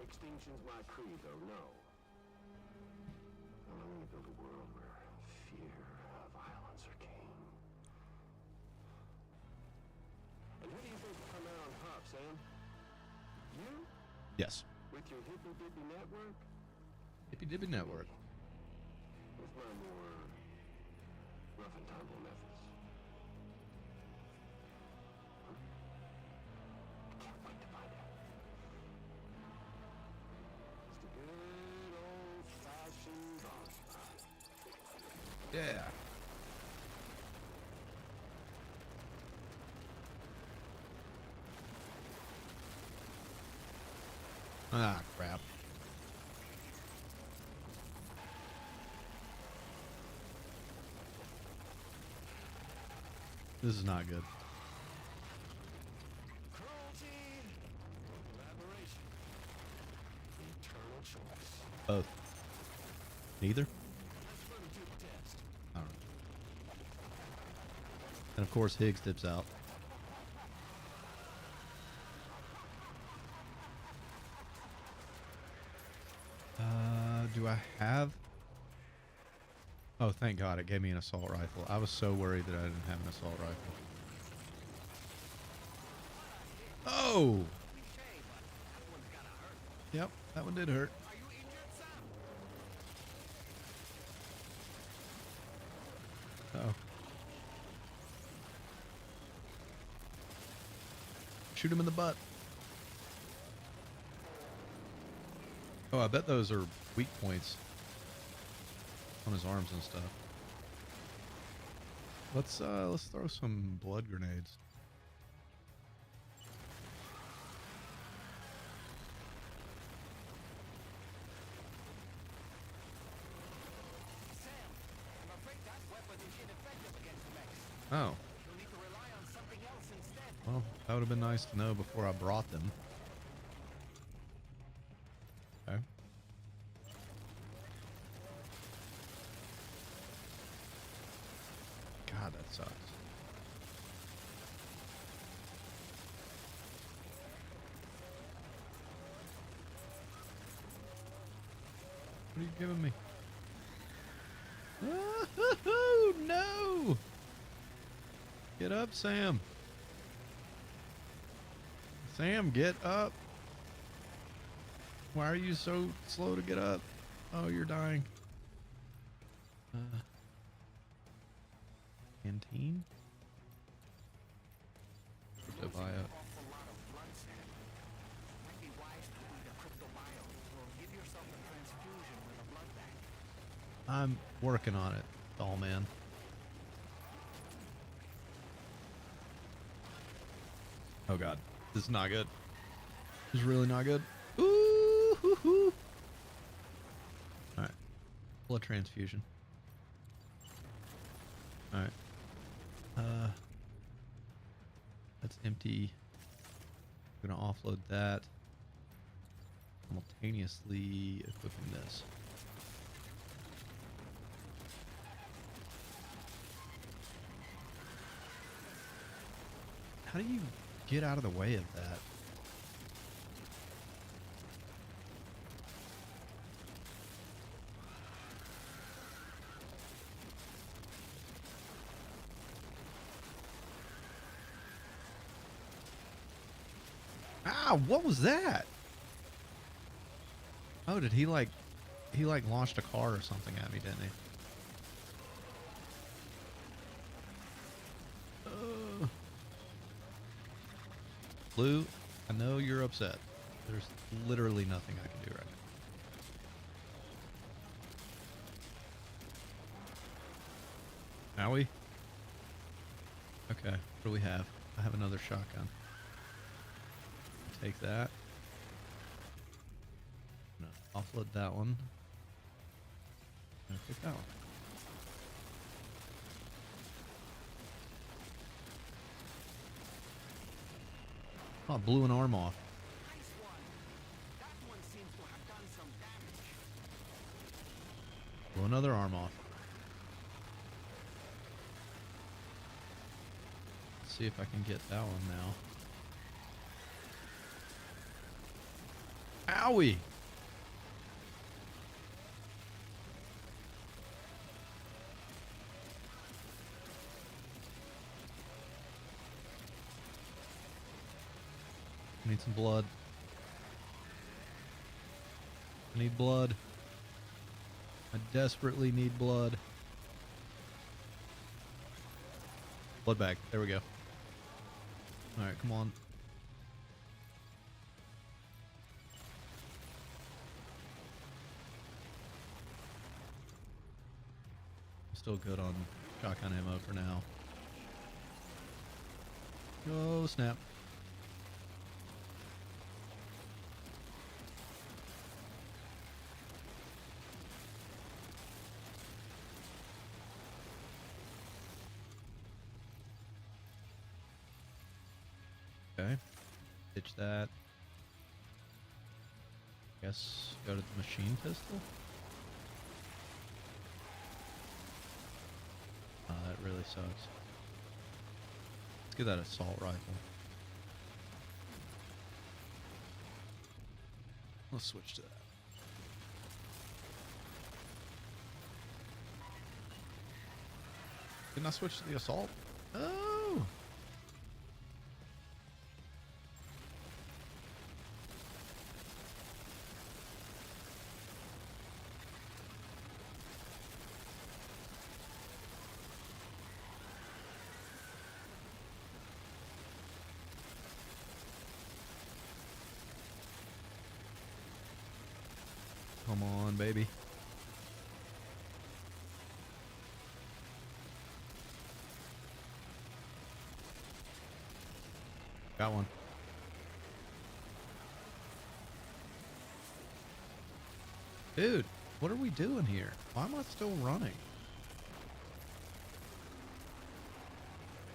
F: extinction's my creed, though, no. I'm gonna build a world where fear, violence are king. And who do you think will come out on top, Sam? You?
A: Yes.
F: With your hippy-dippy network?
A: Hippy Dippy Network.
F: With my more rough and tumble methods. Huh? I can't wait to find out. It's the good old-fashioned boss fight.
A: Yeah. Ah, crap. This is not good.
F: Cruelty, collaboration, eternal choice.
A: Both. Neither?
F: Let's put it to the test.
A: I don't know. And of course, Higgs dips out. Do I have? Oh, thank God, it gave me an assault rifle. I was so worried that I didn't have an assault rifle. Oh! Yep, that one did hurt. Uh-oh. Shoot him in the butt. Oh, I bet those are weak points on his arms and stuff. Let's throw some blood grenades.
C: Sam, I'm afraid that weapon is ineffective against mechs.
A: Oh,
C: You'll need to rely on something else instead.
A: well, that would have been nice to know before I brought them. Okay. God, that sucks. What are you giving me? Oh, no! Get up, Sam. Sam, get up. Why are you so slow to get up? Oh, you're dying. Canteen? Crypto bio.
C: Awful lot of blood, Sam. Might be wise to eat a crypto bio or give yourself a transfusion with a blood bank.
A: I'm working on it, doll man. Oh god, this is not good. This is really not good. Ooh, hoo, hoo. All right, blood transfusion. All right, that's empty. I'm gonna offload that. Simultaneously equipping this. How do you get out of the way of that? Ah, what was that? Oh, did he like launched a car or something at me, didn't he? Blue, I know you're upset. There's literally nothing I can do right now. Owie? Okay, what do we have? I have another shotgun. Take that. No, offload that one. Take that one. Oh, blew an arm off.
C: Nice one. That one seems to have done some damage.
A: Blew another arm off. Let's see if I can get that one now. Owie! I need some blood. I need blood. I desperately need blood. Blood bag. There we go. Alright, come on. I'm still good on shotgun ammo for now. Oh, snap. Okay. Ditch that. Guess go to the machine pistol. Oh, that really sucks. Let's get that assault rifle. Let's switch to that. Didn't I switch to the assault? Oh! Come on, baby. Got one. Dude, what are we doing here? Why am I still running?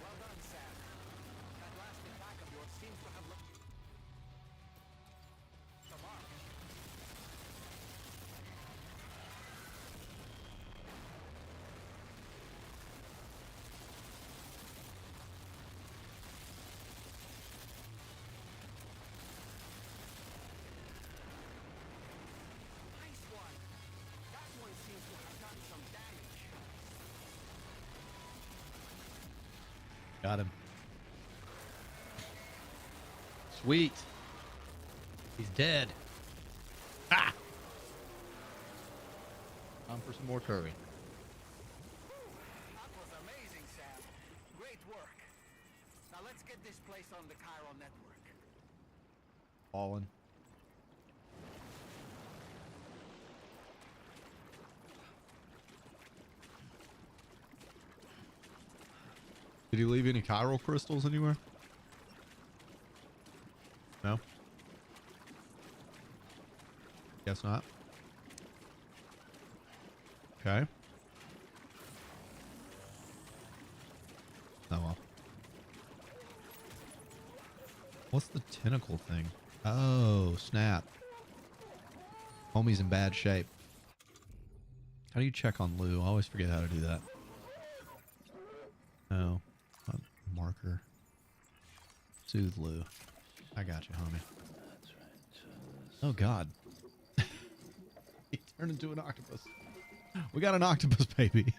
C: Well done, Sam. That last attack of yours seems to have left the mark. Nice one.
A: Got him. Sweet. He's dead. Ah! Time for some more curry.
C: That was amazing, Sam. Great work. Now let's get this place on the chiral network.
A: Fallen. Did he leave any chiral crystals anywhere? No? Guess not. Okay. Oh well. What's the tentacle thing? Oh, snap. Homie's in bad shape. How do you check on Lou? I always forget how to do that. Oh. Marker. Soothe Lou. I got you, homie. Oh, God. He turned into an octopus. We got an octopus baby.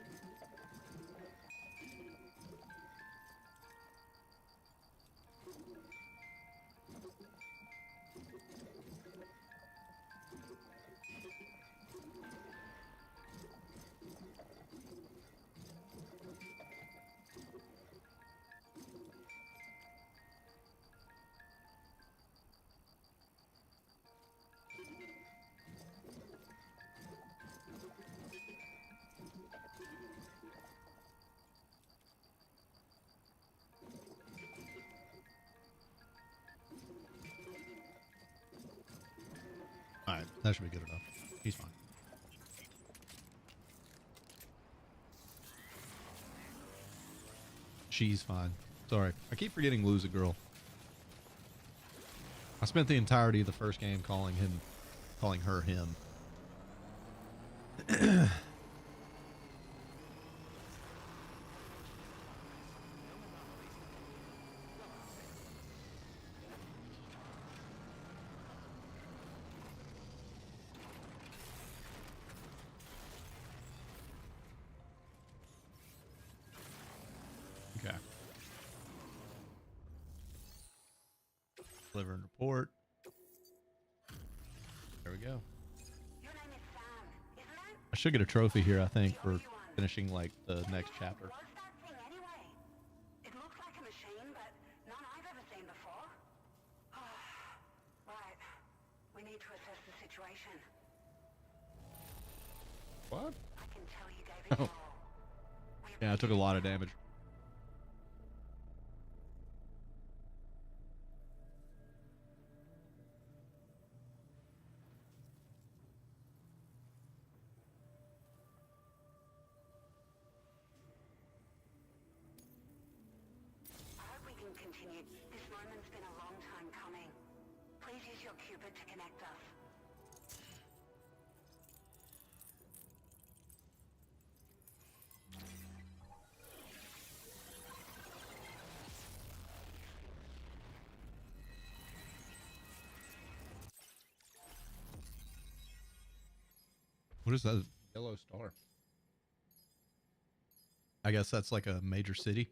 A: Alright, that should be good enough. He's fine. She's fine. Sorry. I keep forgetting Lou's a girl. I spent the entirety of the first game calling her him. Okay. Deliver and report. There we go.
D: Your name is Sam, isn't it?
A: I should get a trophy here, I think, for finishing, like, the next chapter.
D: What's that thing anyway? It looks like a machine, but none I've ever seen before. Right. We need to assess the situation.
A: What?
D: I can tell you gave it
A: Oh.
D: your all.
A: Yeah, I took a lot of damage.
D: I hope we can continue. This moment's been a long time coming. Please use your Cupid to connect us.
A: What is that yellow star? I guess that's like a major city.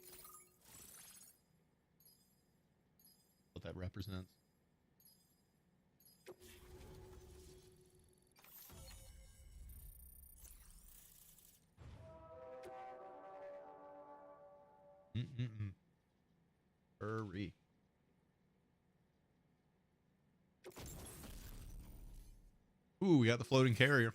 A: What that represents. Hurry. Ooh, we got the floating carrier.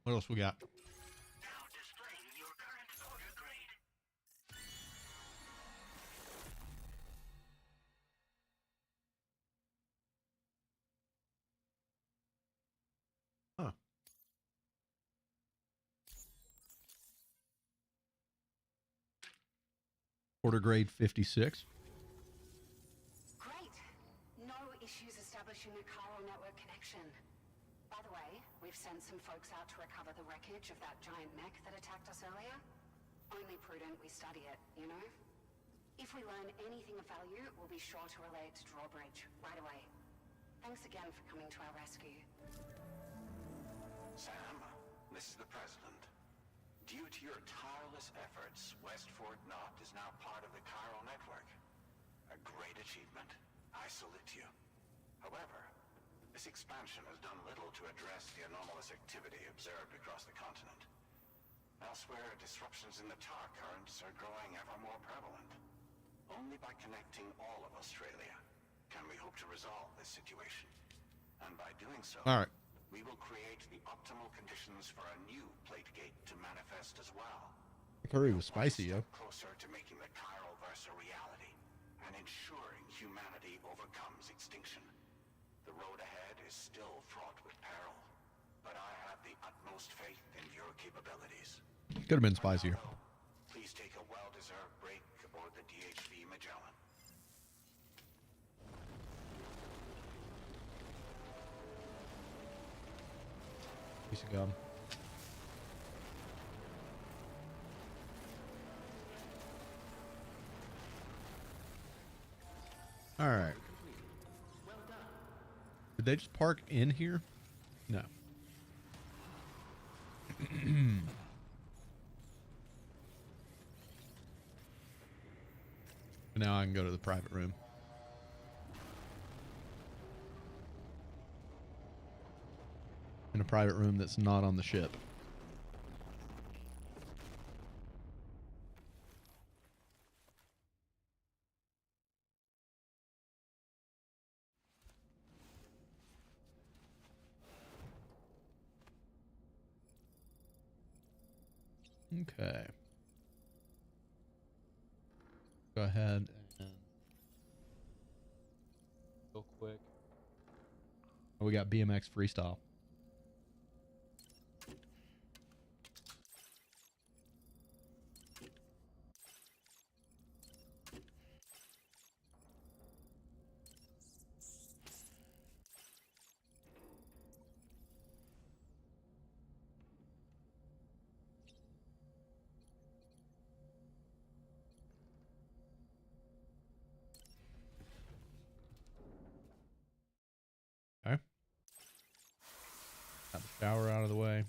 A: What else we got?
D: Now displaying your current order grade.
A: Huh. Order grade 56.
G: Great. No issues establishing a chiral network connection. By the way, we've sent some folks out to recover the wreckage of that giant mech that attacked us earlier. Only prudent we study it, you know? If we learn anything of value, we'll be sure to relay it to Drawbridge right away. Thanks again for coming to our rescue.
C: Sam,
H: This is the President. Due to your tireless efforts, West Fort Knott is now part of the chiral network. A great achievement. I salute you. However, this expansion has done little to address the anomalous activity observed across the continent. Elsewhere, disruptions in the tar currents are growing ever more prevalent. Only by connecting all of Australia can we hope to resolve this situation. And by doing so,
A: All right.
H: we will create the optimal conditions for a new plate gate to manifest as well.
A: The curry was spicy, yo.
H: Closer to making the chiral verse a reality and ensuring humanity overcomes extinction. The road ahead is still fraught with peril, but I have the utmost faith in your capabilities.
A: Could have been spicier.
H: Please take a well-deserved break aboard the DHV Magellan.
A: Piece of gum. All right. Did they just park in here? No. Now I can go to the private room. In a private room that's not on the ship. Okay. Go ahead and real quick. Oh, we got BMX freestyle. Okay. Got the shower out of the way.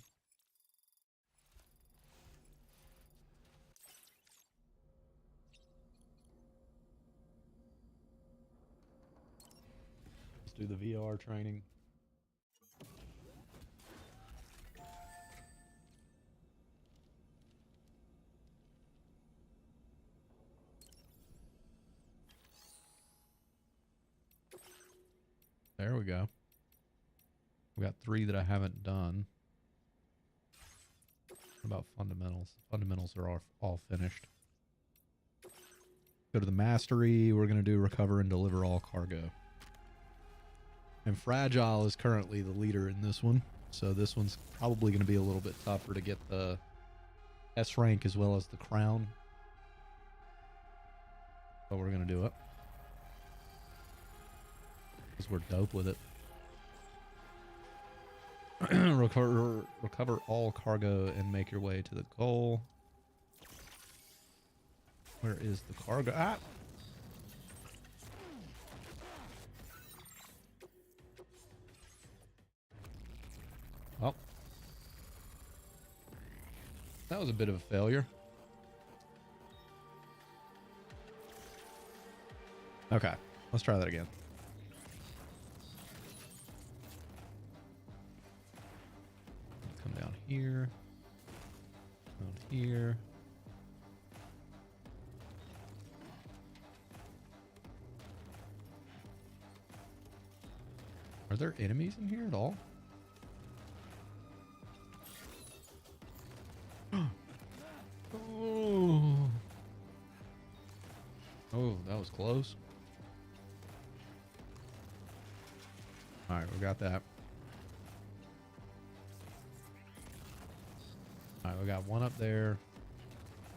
A: Let's do the VR training. There we go. We got 3 that I haven't done. What about fundamentals? Fundamentals are all finished. Go to the mastery. We're going to do recover and deliver all cargo. And Fragile is currently the leader in this one. So this one's probably going to be a little bit tougher to get the S rank as well as the crown. But we're going to do it. Because we're dope with it. Recover all cargo and make your way to the goal. Where is the cargo? Ah! Well. That was a bit of a failure. Okay. Let's try that again. Come down here. Down here. Are there enemies in here at all? Oh. Oh, that was close. All right, we got that. All right, we got one up there,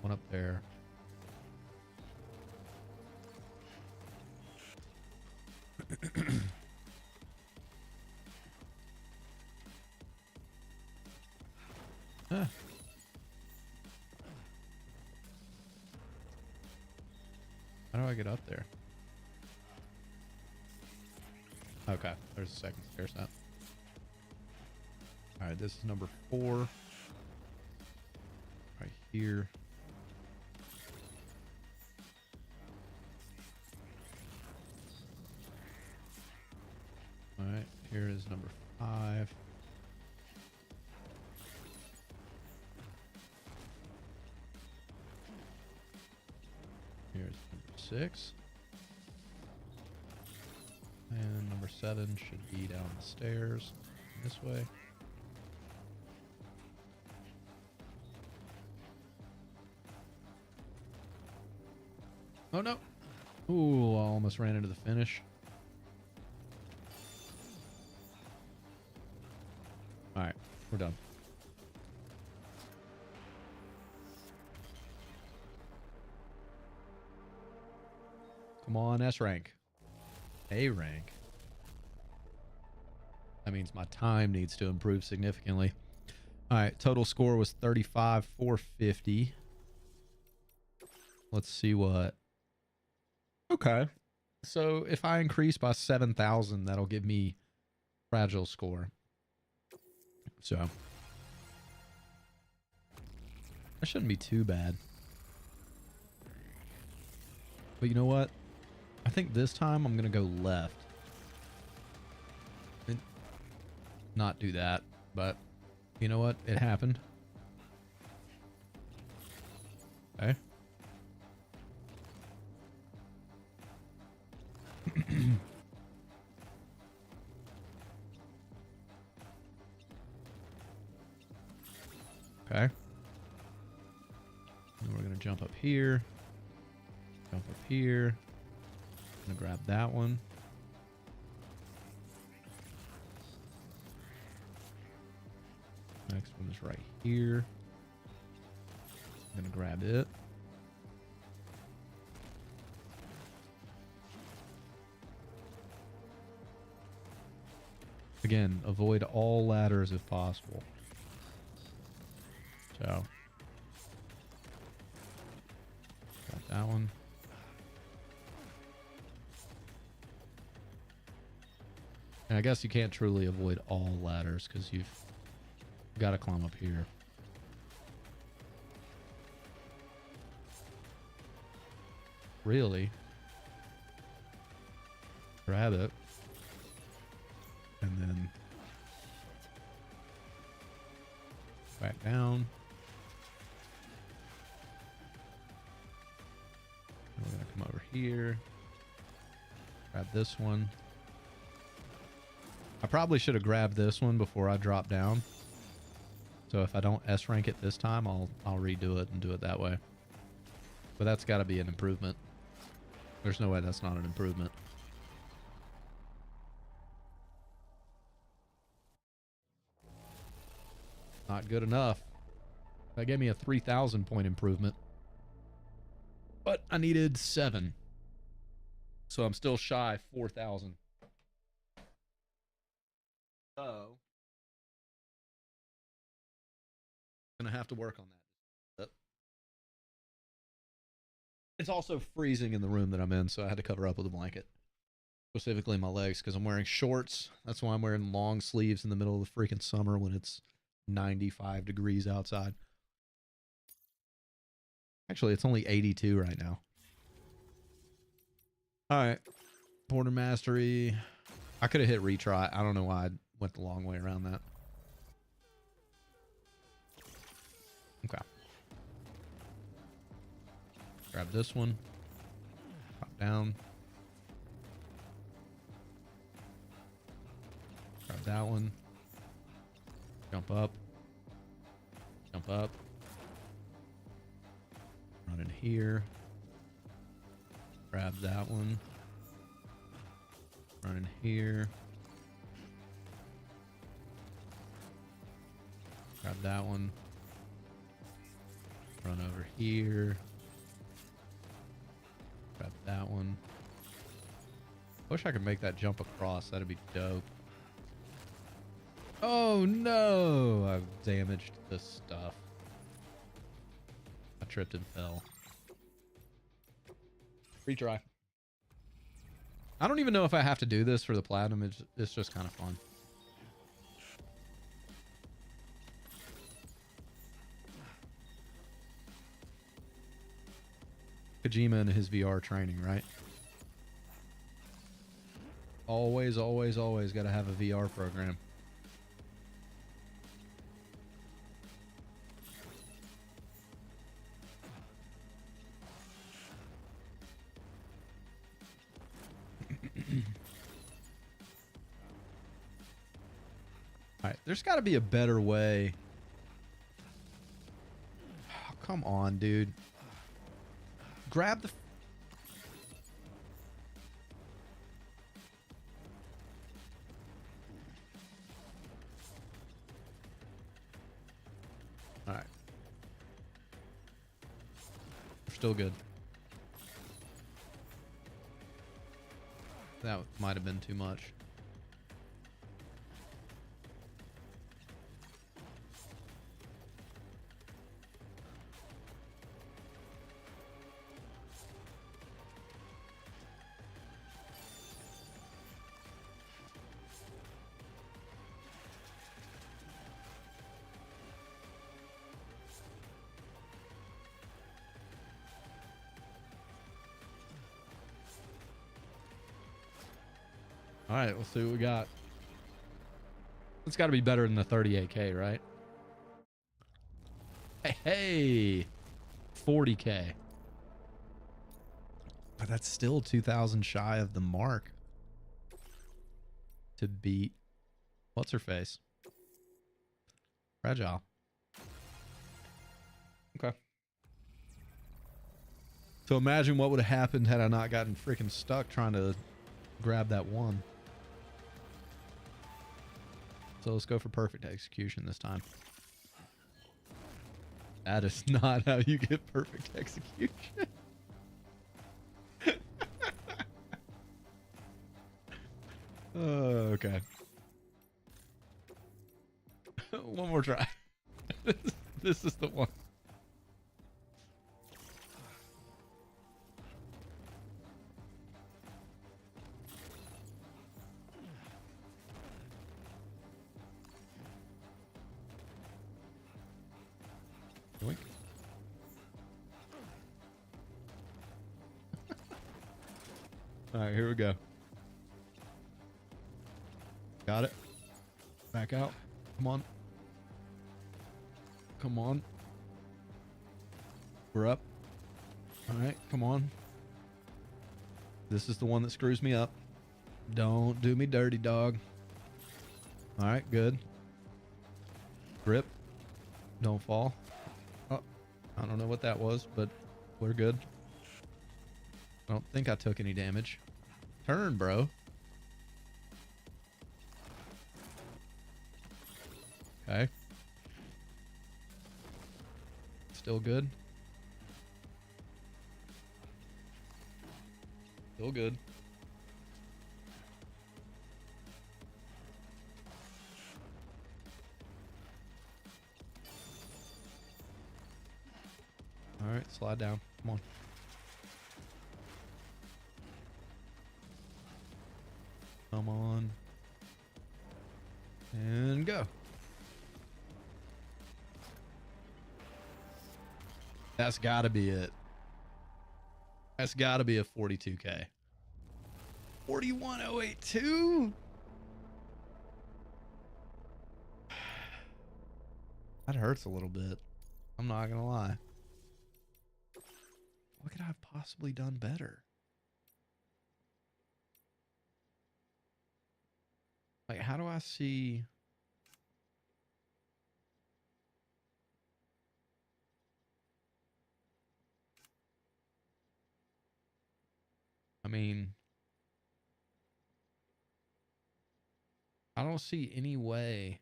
A: one up there. Huh. How do I get up there? Okay, there's a second stair set. Alright, this is number 4. here. All right, here is number 5. Here's number 6. And number 7 should be down the stairs this way. Oh no! Ooh, I almost ran into the finish. Alright, we're done. Come on, S rank. A rank. That means my time needs to improve significantly. Alright, total score was 35,450. Let's see what... Okay. So if I increase by 7,000, that'll give me fragile score. So that shouldn't be too bad. But you know what? I think this time I'm going to go left. And not do that, but you know what? It happened. Okay. Okay. And we're going to jump up here. Jump up here. I'm going to grab that one. Next one is right here. I'm going to grab it. Again, avoid all ladders if possible. So, got that one. And I guess you can't truly avoid all ladders because you've got to climb up here. Really? Grab it. And then back down. And we're going to come over here. Grab this one. I probably should have grabbed this one before I drop down. So if I don't S rank it this time, I'll redo it and do it that way. But that's got to be an improvement. There's no way that's not an improvement. Not good enough. That gave me a 3,000 point improvement. But I needed 7. So I'm still shy 4,000. So gonna have to work on that. It's also freezing in the room that I'm in, so I had to cover up with a blanket. Specifically my legs, because I'm wearing shorts. That's why I'm wearing long sleeves in the middle of the freaking summer when it's 95 degrees outside. Actually, it's only 82 right now. Alright. Border mastery. I could have hit retry. I don't know why I went the long way around that. Okay. Grab this one. Pop down. Grab that one. Jump up. Jump up. Run in here. Grab that one. Run in here. Grab that one. Run over here. Grab that one. Wish I could make that jump across. That'd be dope. Oh no! I've damaged this stuff. I tripped and fell. Retry. I don't even know if I have to do this for the platinum. It's just kind of fun. Kojima and his VR training, right? Always, always, always got to have a VR program. All right, there's got to be a better way. Oh, come on, dude. Grab the... All right. We're still good. That might have been too much. All right, let's see what we got. It's got to be better than the 38K, right? Hey, 40K. But that's still 2,000 shy of the mark to beat. What's her face? Fragile. Okay. So imagine what would have happened had I not gotten freaking stuck trying to grab that one. So let's go for perfect execution this time. That is not how you get perfect execution. Okay. One more try. This is the one. Yoink. All right, here we go. Got it. Back out. Come on. Come on. We're up. All right, come on. This is the one that screws me up. Don't do me dirty, dog. All right, good. Grip. Don't fall. Oh, I don't know what that was, but we're good. I don't think I took any damage. Turn, bro. Okay. Still good. Still good. All right, slide down. Come on. Come on. And go. That's got to be it. That's got to be a 42K. 41082? That hurts a little bit. I'm not going to lie. What could I have possibly done better? Like, how do I see... I mean... I don't see any way.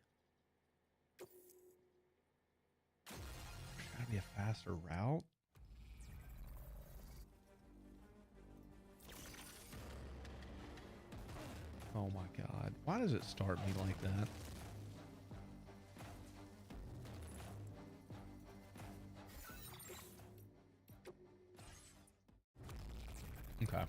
A: There's gotta be a faster route. Oh my god. Why does it start me like that? Okay.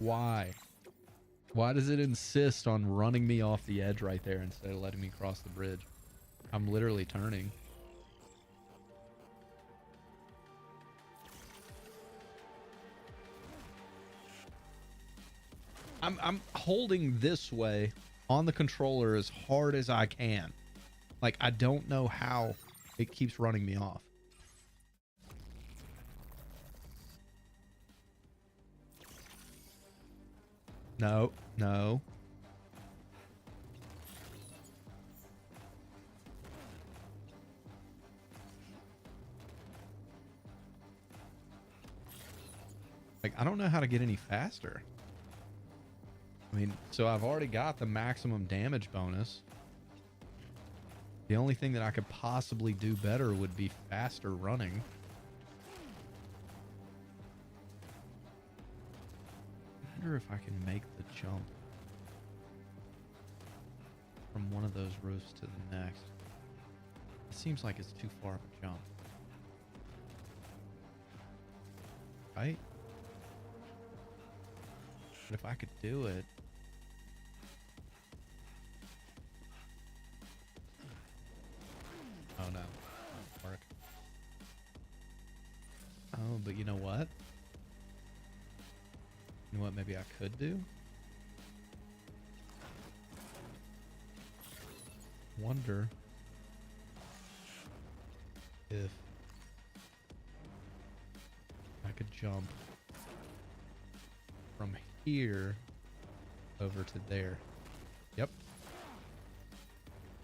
A: Why? Why does it insist on running me off the edge right there instead of letting me cross the bridge? I'm literally turning. I'm holding this way on the controller as hard as I can. Like, I don't know how it keeps running me off. No, no. Like, I don't know how to get any faster. I mean, so I've already got the maximum damage bonus. The only thing that I could possibly do better would be faster running. I wonder if I can make the jump from one of those roofs to the next. It seems like it's too far of a jump. Right? But if I could do it... Oh no, it won't work. Oh, but you know what? You know what maybe I could do? Wonder if I could jump from here over to there. Yep.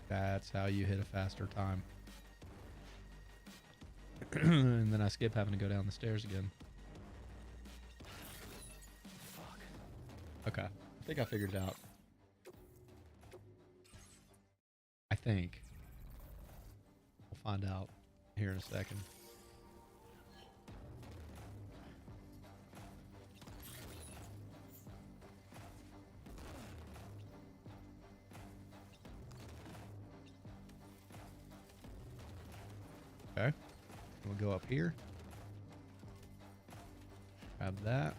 A: That's how you hit a faster time. And then I skip having to go down the stairs again. Fuck. Okay. I think I figured it out. I think. We'll find out here in a second. Okay. We'll go up here. Grab that.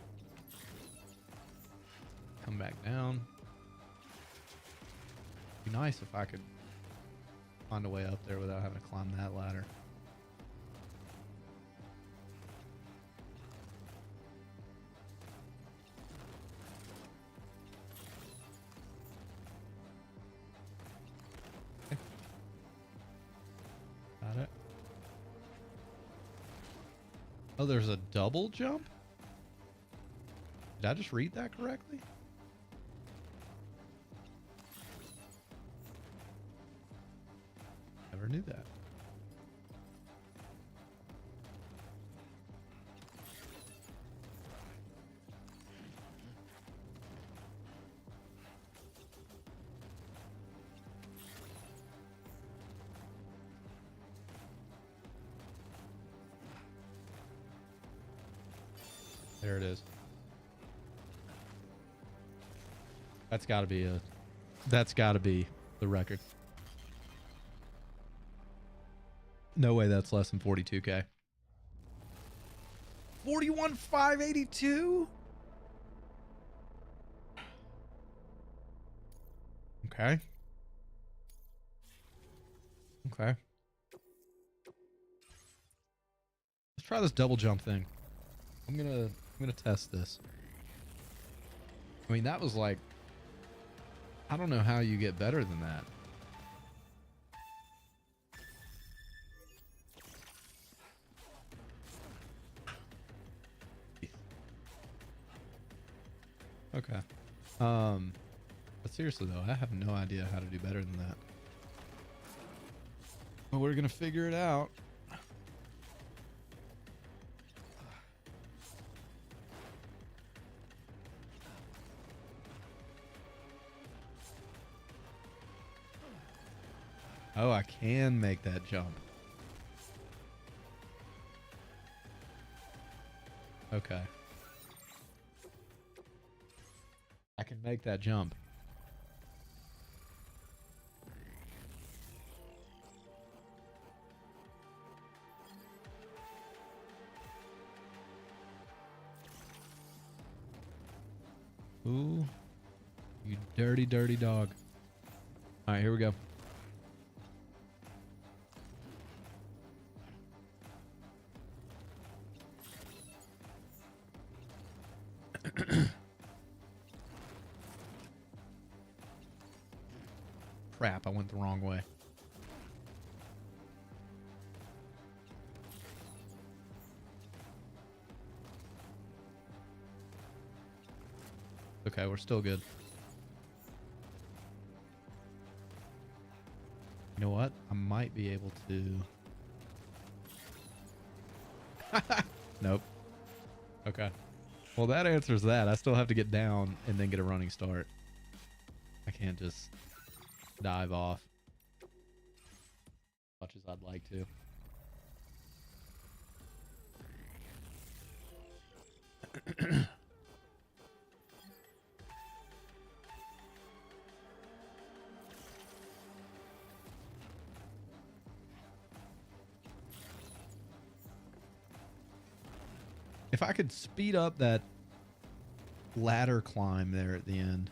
A: Come back down. Be nice if I could find a way up there without having to climb that ladder. Okay. Got it. Oh, there's a double jump? Did I just read that correctly? Never knew that. There it is. That's got to be the record. No way that's less than 42K. 41,582? Okay. Okay. Let's try this double jump thing. I'm gonna test this. I mean, that was like, I don't know how you get better than that. Okay. But seriously though, I have no idea how to do better than that. But we're gonna figure it out. Oh, I can make that jump. Okay. I can make that jump. Ooh. You dirty, dirty dog. All right, here we go. Crap, I went the wrong way. Okay, we're still good. You know what? I might be able to... Nope. Okay. Well, that answers that. I still have to get down and then get a running start. I can't just dive off as much as I'd like to. If I could speed up that ladder climb there at the end,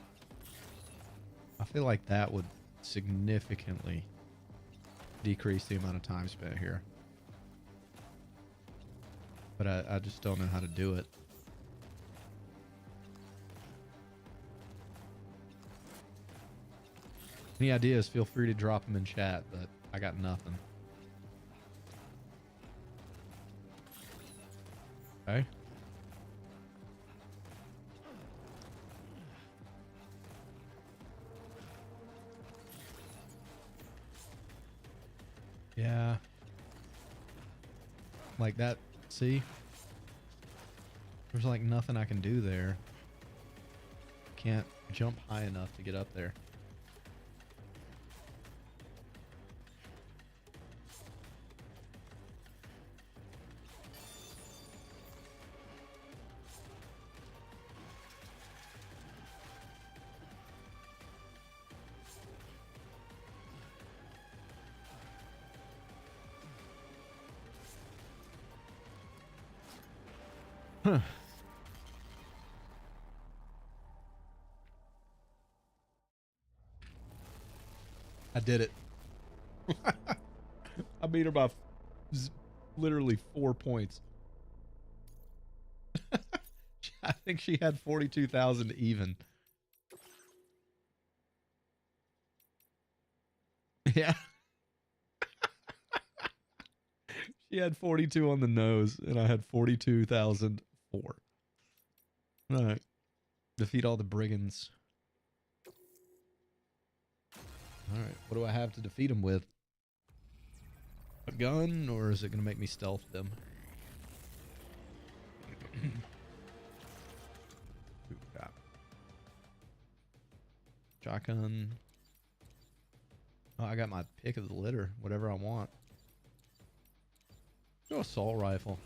A: I feel like that would significantly decrease the amount of time spent here. But I just don't know how to do it. Any ideas, feel free to drop them in chat, but I got nothing. Okay. Yeah. Like that, see? There's like nothing I can do there. Can't jump high enough to get up there. Huh. I did it. I beat her by literally 4 points. I think she had 42,000 even. Yeah. She had 42 on the nose, and I had 42,004. All right. Defeat all the brigands. All right. What do I have to defeat them with? A gun, or is it going to make me stealth them? Shotgun. Oh, I got my pick of the litter. Whatever I want. Go assault rifle.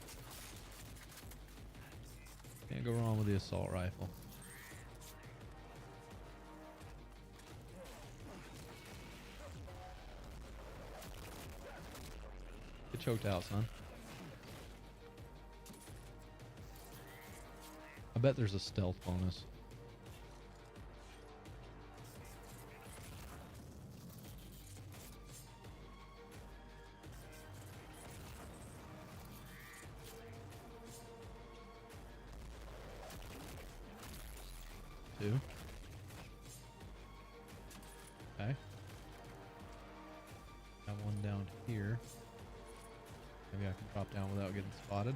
A: Can't go wrong with the assault rifle. Get choked out, son. I bet there's a stealth bonus. Two. Okay. Got one down here. Maybe I can drop down without getting spotted.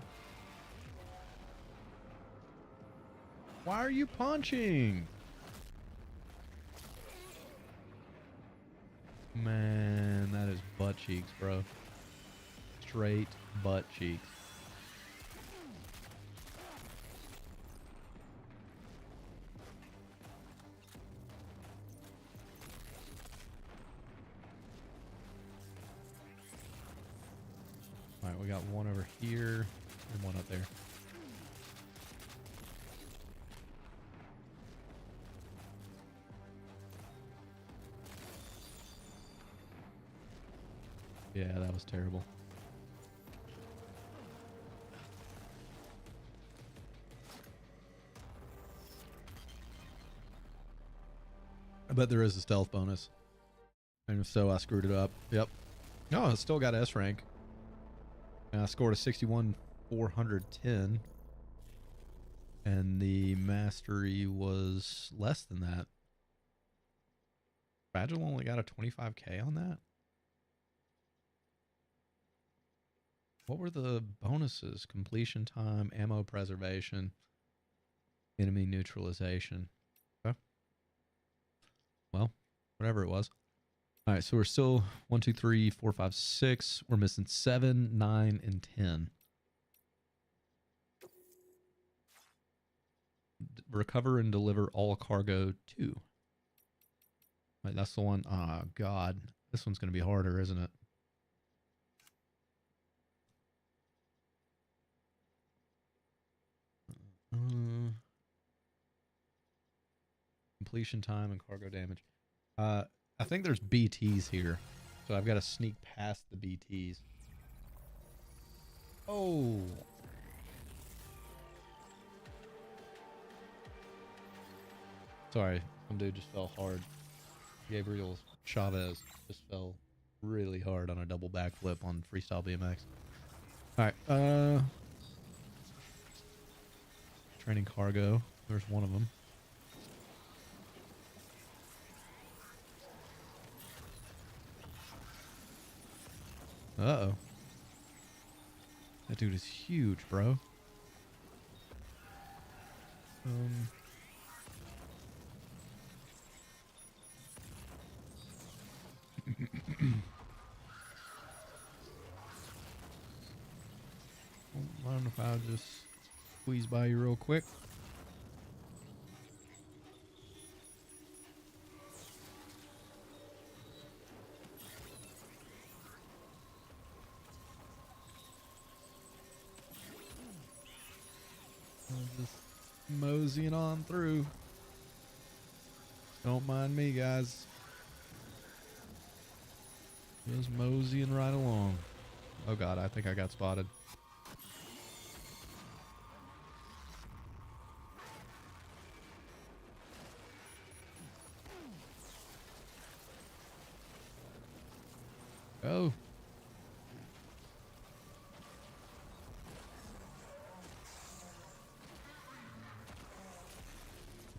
A: Why are you punching? Man, that is butt cheeks, bro. Straight butt cheeks. Alright, we got one over here and one up there. Yeah, that was terrible. bet there is a stealth bonus. And if so, I screwed it up. Yep. No, I still got S rank. And I scored a 61,410. And the mastery was less than that. Fragile only got a 25k on that? What were the bonuses? Completion time, ammo preservation, enemy neutralization. Okay. Well, whatever it was. All right, so we're still 1, 2, 3, 4, 5, 6. We're missing 7, 9, and 10. Recover and deliver all cargo 2. Right, that's the one. Oh, God. This one's going to be harder, isn't it? Completion time and cargo damage. I think there's BTs here. So I've got to sneak past the BTs. Oh. Sorry, some dude just fell hard. Gabriel Chavez just fell really hard on a double backflip on Freestyle BMX. Alright, training cargo. There's one of them. Uh-oh. That dude is huge, bro. Mind if I just squeeze by you real quick? I'm just moseying on through. Don't mind me, guys. Just moseying right along. Oh God, I think I got spotted. Oh.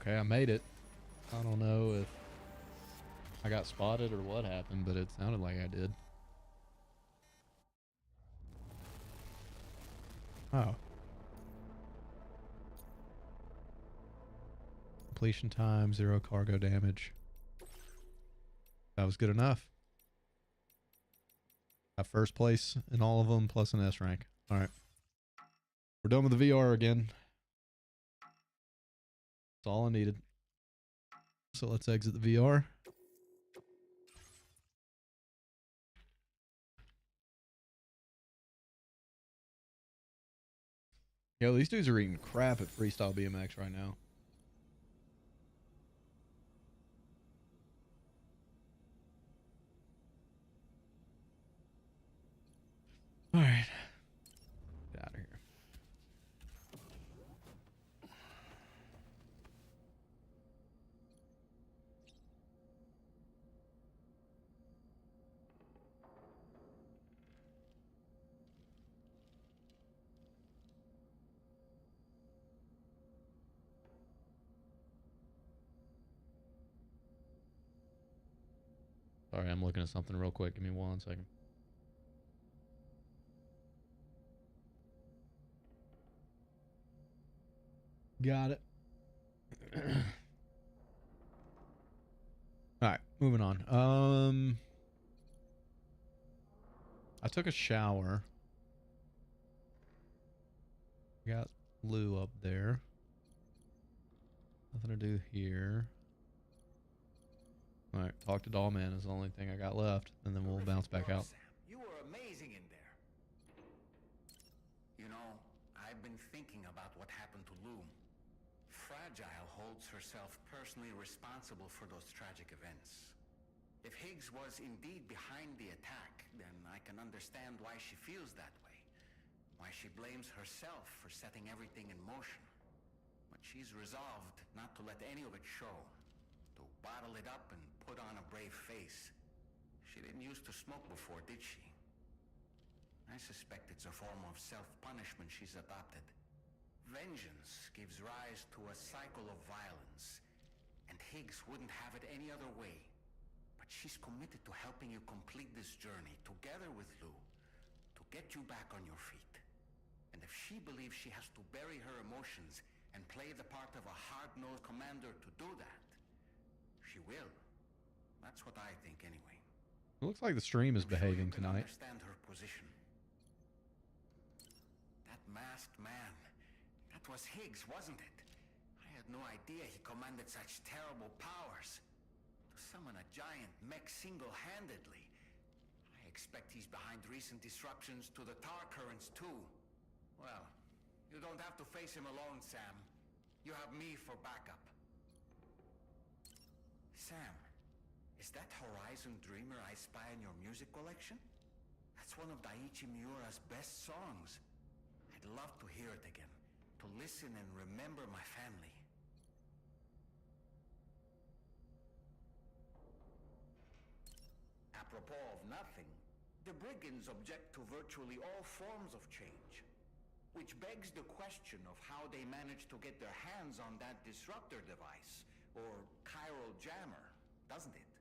A: Okay, I made it. I don't know if I got spotted or what happened, but it sounded like I did. Oh. Completion time, 0 cargo damage. That was good enough. Got first place in all of them, plus an S rank. All right. We're done with the VR again. That's all I needed. So let's exit the VR. Yo, these dudes are eating crap at Freestyle BMX right now. All right. Get out of here. Sorry, I'm looking at something real quick. Give me 1 second. Got it. All right, moving on. I took a shower. Got Lou up there. Nothing to do here. All right, talk to Dollman is the only thing I got left, and then we'll bounce back out.
C: You were amazing in there. You know, I've been thinking about what happened to Lou. Fragile holds herself personally responsible for those tragic events. If Higgs was indeed behind the attack, then I can understand why she feels that way. Why she blames herself for setting everything in motion. But she's resolved not to let any of it show. Though bottle it up and put on a brave face. She didn't used to smoke before, did she? I suspect it's a form of self-punishment she's adopted. Vengeance gives rise to a cycle of violence, and Higgs wouldn't have it any other way. But she's committed to helping you complete this journey, together with Lou, to get you back on your feet. And if she believes she has to bury her emotions and play the part of a hard-nosed commander to do that, she will. That's what I think, anyway.
A: It looks like the stream is
C: I'm sure
A: behaving
C: you can
A: tonight.
C: understand her position. That masked man, that was Higgs, wasn't it? I had no idea he commanded such terrible powers. To summon a giant mech single-handedly. I expect he's behind recent disruptions to the tar currents too. Well, you don't have to face him alone, Sam. You have me for backup. Sam, is that Horizon Dreamer I spy in your music collection? That's one of Daiichi Miura's best songs. I'd love to hear it again, to listen and remember my family. Apropos of nothing, the brigands object to virtually all forms of change. Which begs the question of how they managed to get their hands on that disruptor device, or chiral jammer, doesn't it?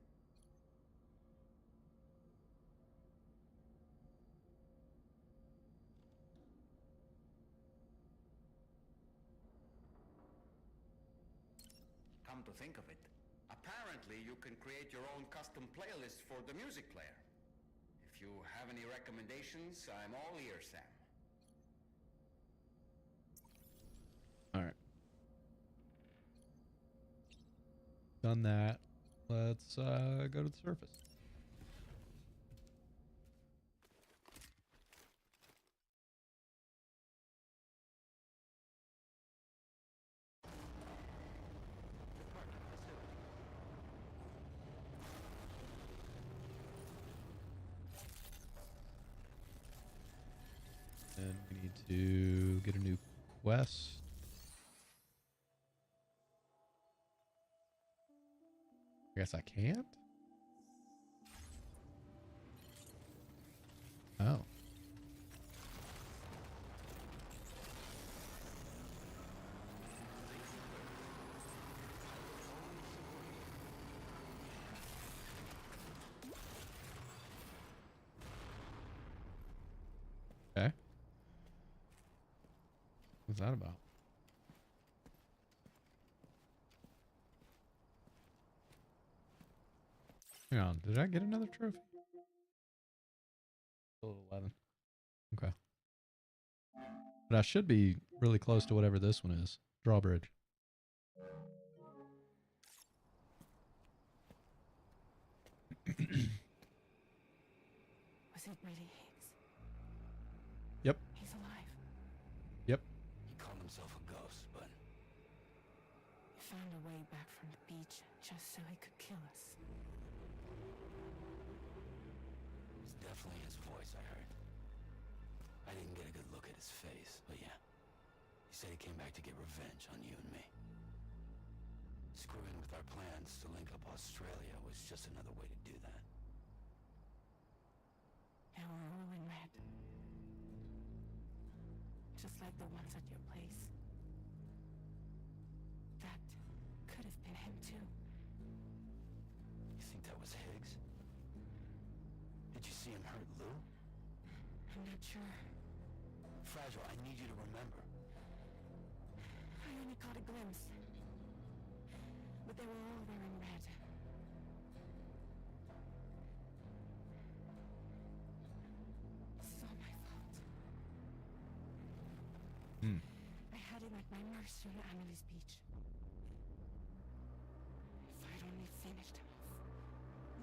C: Come to think of it, apparently you can create your own custom playlist for the music player. If you have any recommendations, I'm all ears, Sam.
A: All right. Done that. Let's go to the surface. And we need to get a new quest. I guess I can't? Oh. Okay. What's that about? Hang on, did I get another trophy? Still at 11. Okay. But I should be really close to whatever this one is. Drawbridge.
G: Was it really Higgs?
A: Yep.
G: He's alive.
A: Yep.
B: He called himself a ghost, but
G: He found a way back from the beach just so he could kill us.
B: it's definitely his voice I heard. I didn't get a good look at his face, but yeah. He said he came back to get revenge on you and me. Screwing with our plans to link up Australia was just another way to do that.
G: They were all in red. Just like the ones at your place. That could have been him too.
B: You think that was Higgs? Did you see him hurt Lou?
G: I'm not sure.
B: Fragile, I need you to remember.
G: I only caught a glimpse. But they were all there in red. It's all my fault.
A: Hmm.
G: I had him at my nursery on Amelie's beach. If I'd only finished him off,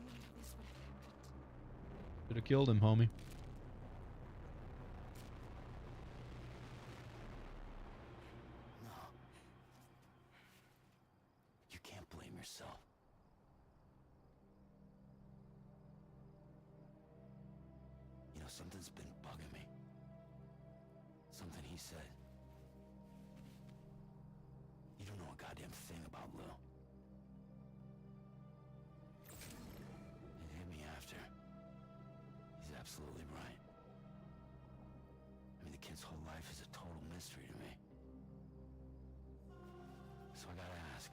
G: none of this would have happened.
A: Should have killed him, homie.
B: No. You can't blame yourself. You know, something's been bugging me. Something he said. You don't know a goddamn thing about Lou.
C: absolutely right. I mean, the kid's whole life is a total mystery to me. So I gotta ask,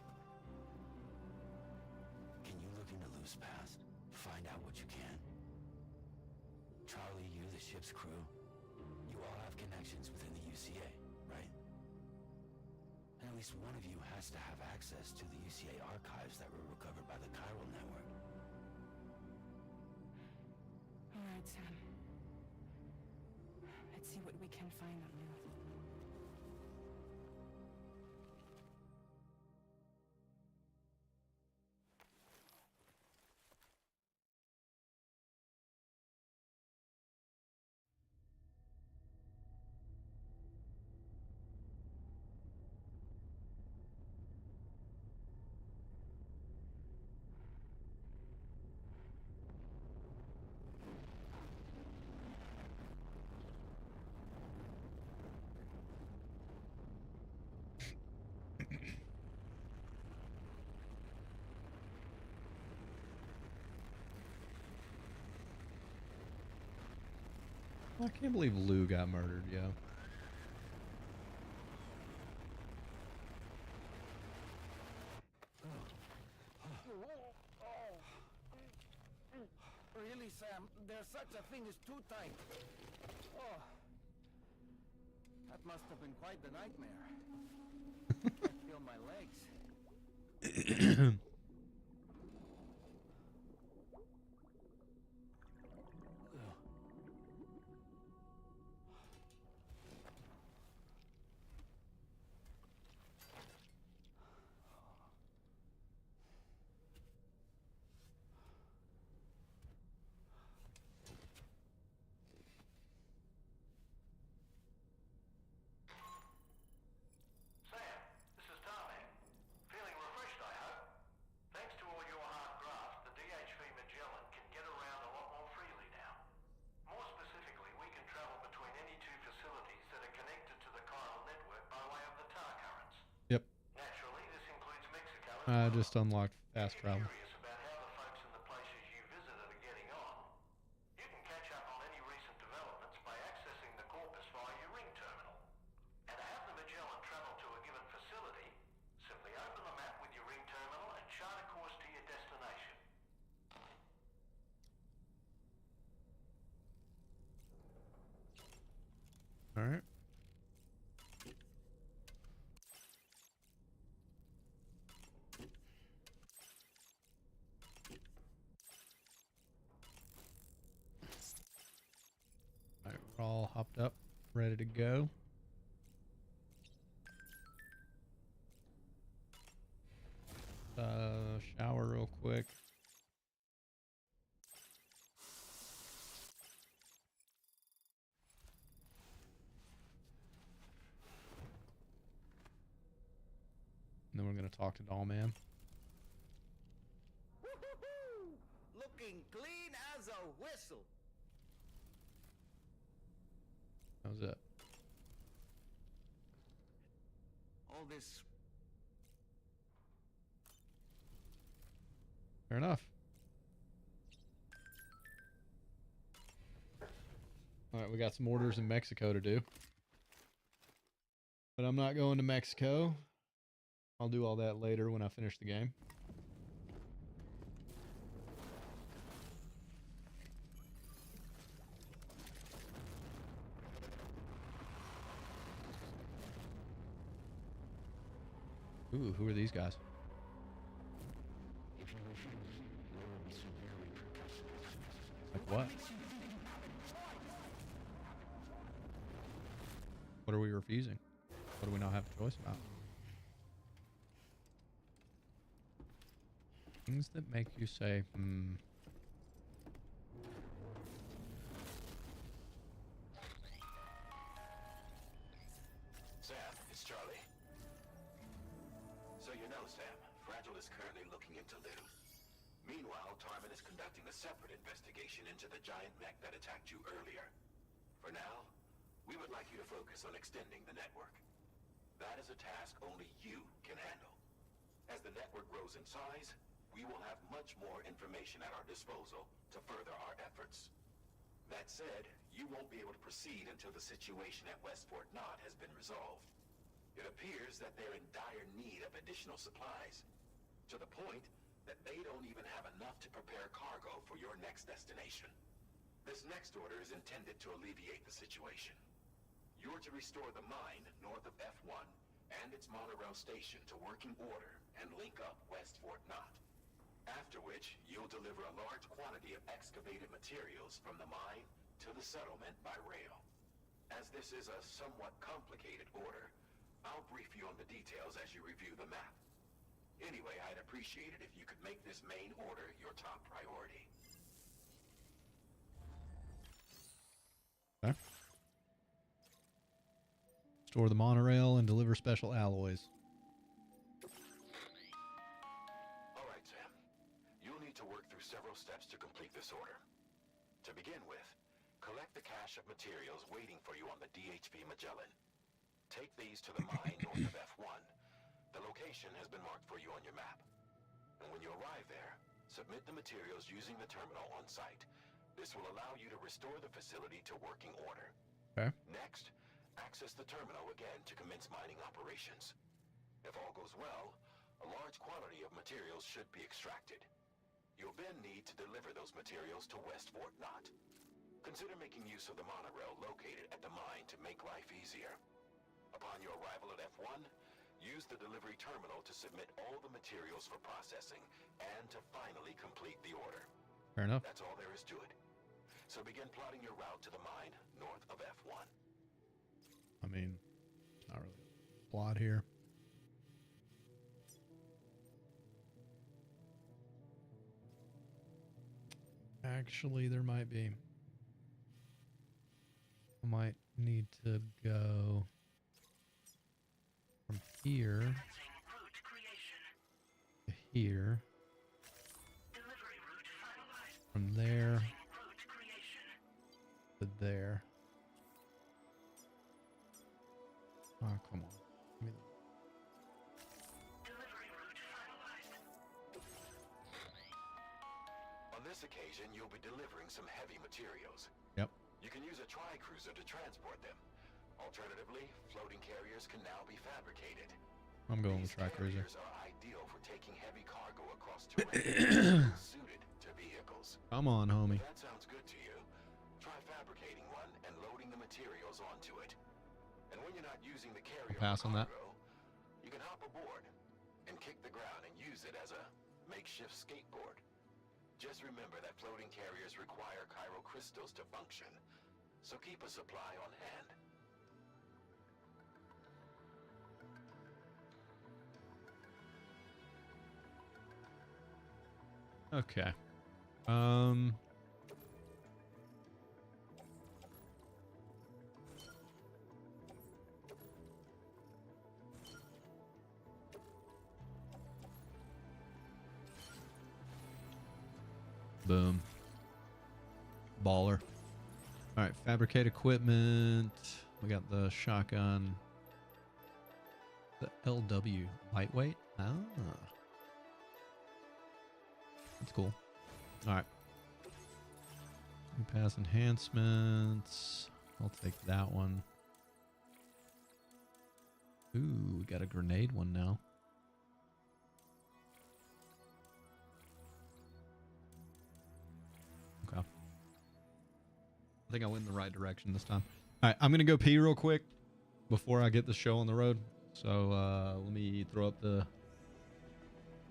C: can you look into Lou's past? Find out what you can? Charlie, you, the ship's crew, you all have connections within the UCA, right? And at least one of you has to have access to the UCA archives that were recovered by the Chiral Network.
I: All right, Sam. Let's see what we can find on Lou.
A: I can't believe Lou got murdered, yo.
C: Really, Sam? There's such a thing as too tight. Oh. That must have been quite the nightmare. I can't feel my legs.
A: Yep.
B: Naturally, this includes Mexico as
A: I
B: well.
A: just unlocked fast
B: If you're
A: travel.
B: curious about how the folks in the places you visited are getting on, you can catch up on any recent developments by accessing the corpus via your ring terminal. And to have the Magellan travel to a given facility, simply open the map with your ring terminal and chart a course to your destination.
A: All right. All right, we're all hopped up, ready to go. Shower real quick. And then we're gonna talk to Dollman.
C: Looking clean as a whistle.
A: How's that?
C: All this.
A: Fair enough. All right, we got some orders in Mexico to do. But I'm not going to Mexico. I'll do all that later when I finish the game. Ooh, who are these guys? Like what? What are we refusing? What do we not have a choice about? Things that make you say,
H: Sam, it's Charlie. So you know, Sam, Fragile is currently looking into Lou. Meanwhile, Tarman is conducting a separate investigation into the giant mech that attacked you earlier. For now, we would like you to focus on extending the network. That is a task only you can handle. As the network grows in size, we will have much more information at our disposal to further our efforts. That said, you won't be able to proceed until the situation at West Fort Knott has been resolved. It appears that they're in dire need of additional supplies, to the point that they don't even have enough to prepare cargo for your next destination. This next order is intended to alleviate the situation. You're to restore the mine north of F1 and its monorail station to working order and link up West Fort Knott. After which, you'll deliver a large quantity of excavated materials from the mine to the settlement by rail. As this is a somewhat complicated order, I'll brief you on the details as you review the map. Anyway, I'd appreciate it if you could make this main order your top priority.
A: Okay. Store the monorail and deliver special alloys.
H: Alright, Sam. You'll need to work through several steps to complete this order. To begin with, collect the cache of materials waiting for you on the DHV Magellan. Take these to the mine north of F1. The location has been marked for you on your map. And when you arrive there, submit the materials using the terminal on site. This will allow you to restore the facility to working order.
A: Okay.
H: Next, access the terminal again to commence mining operations. If all goes well, a large quantity of materials should be extracted. You'll then need to deliver those materials to West Fort Knott. Consider making use of the monorail located at the mine to make life easier. Upon your arrival at F1, use the delivery terminal to submit all the materials for processing and to finally complete the order.
A: Fair enough.
H: That's all there is to it. So begin plotting your route to the mine north of F1.
A: I mean, it's not really a plot here. Actually, there might be. I might need to go from here to here. From there to there. Oh, come on. Give me
H: On this occasion, you'll be delivering some heavy materials.
A: Yep.
H: You can use a tri-cruiser to transport them. Alternatively, floating carriers can now be fabricated.
A: I'm going with
H: These
A: tri-cruiser.
H: carriers are ideal for taking heavy cargo across terrain suited to vehicles.
A: Come on, homie.
H: If that sounds good to you, try fabricating one and loading the materials onto it. And when you're not using the carrier
A: I'll pass
H: for
A: on that.
H: cargo, you can hop aboard and kick the ground and use it as a makeshift skateboard. Just remember that floating carriers require chiral crystals to function, so keep a supply on hand.
A: Okay. Boom. Baller. All right, fabricate equipment. We got the shotgun. The LW lightweight. Ah. That's cool. All right. Pass enhancements. I'll take that one. Ooh, we got a grenade one now. Okay. I think I went in the right direction this time. All right, I'm going to go pee real quick before I get the show on the road. So let me throw up the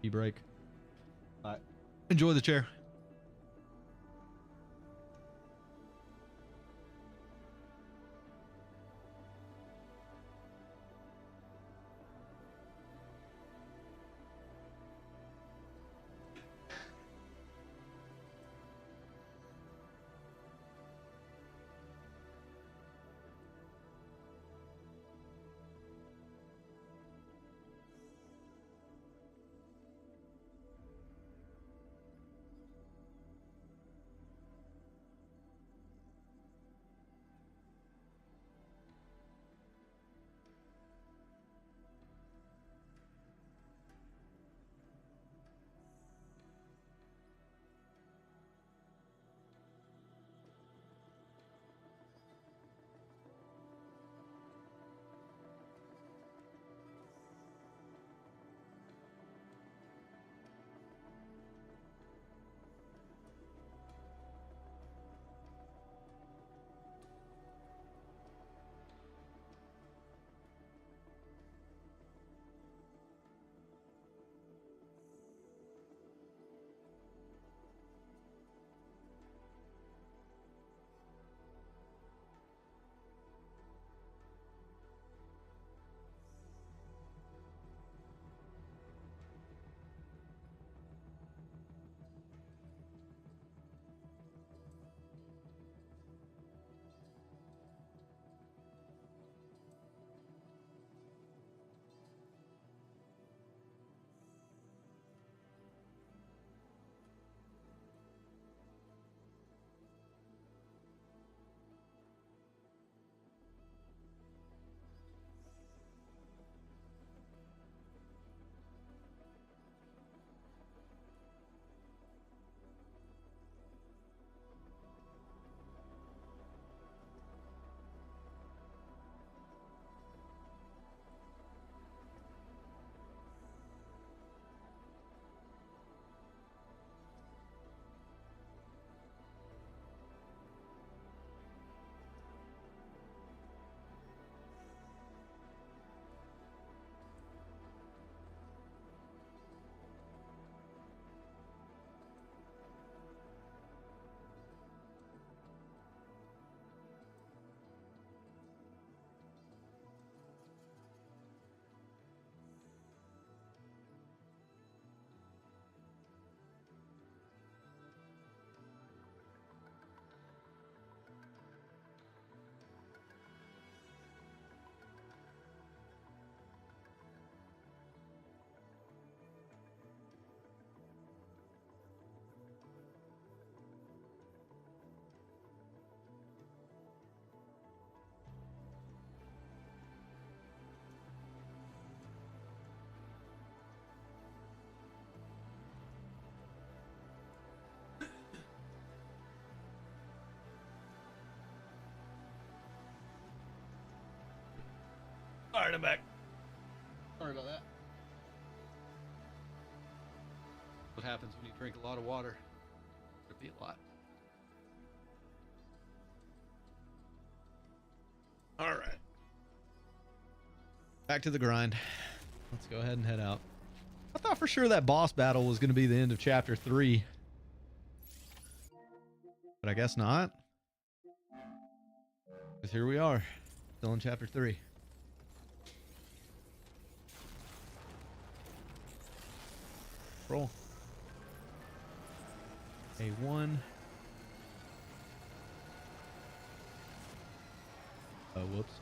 A: pee break. All right. Enjoy the chair. All right, I'm back. Sorry about that. What happens when you drink a lot of water? Could be a lot. All right. Back to the grind. Let's go ahead and head out. I thought for sure that boss battle was going to be the end of chapter 3. But I guess not. Because here we are. Still in chapter 3. Roll. A1. Oh, whoops.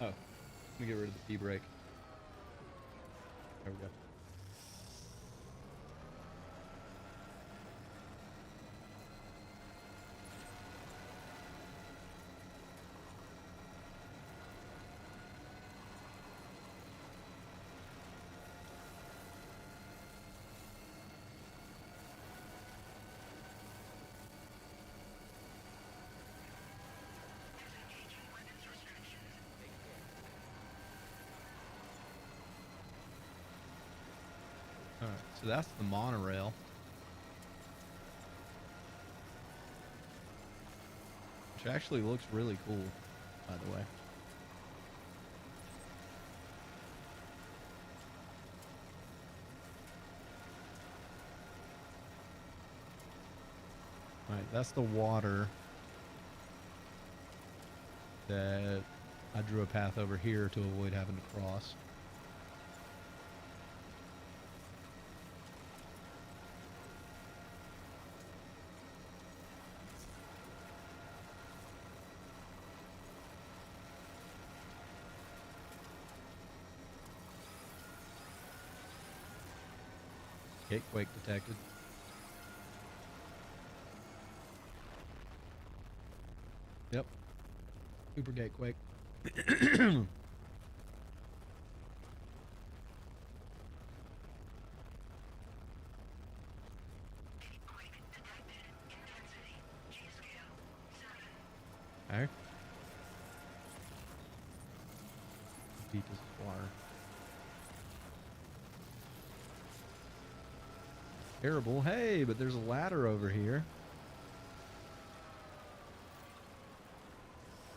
A: Oh, let me get rid of the P brake. There we go. Alright, so that's the monorail. Which actually looks really cool, by the way. Alright, that's the water that I drew a path over here to avoid having to cross. Gatequake detected. Yep. Super gatequake. Okay. Deep as water. Terrible. Hey, but there's a ladder over here.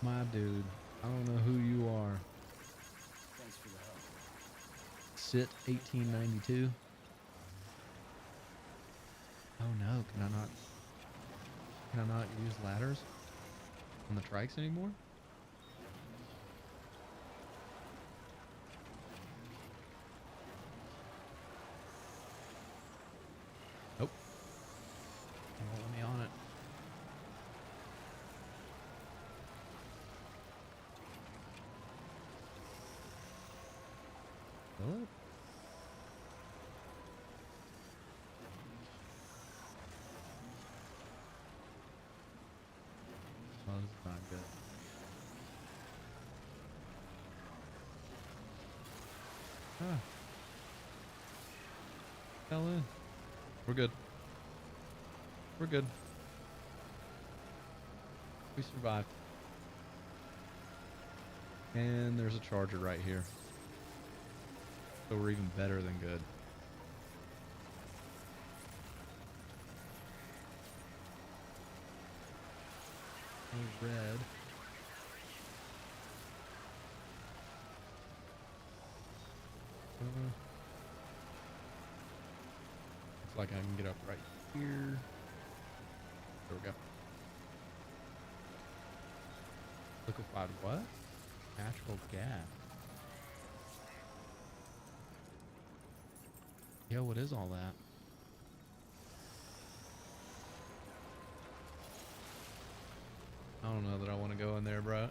A: My dude. I don't know who you are.
C: Thanks for the help.
A: Sit 1892. Oh no, can I not use ladders on the trikes anymore? Nope. Don't let me on it. Will it? Oh, this is not good. Ah. Hell in. We're good. We're good. We survived. And there's a charger right here. So we're even better than good. Oh, red. Looks like I can get up right here. There we go. Liquefied what? Natural gas. Yo, what is all that? I don't know that I want to go in there, bro.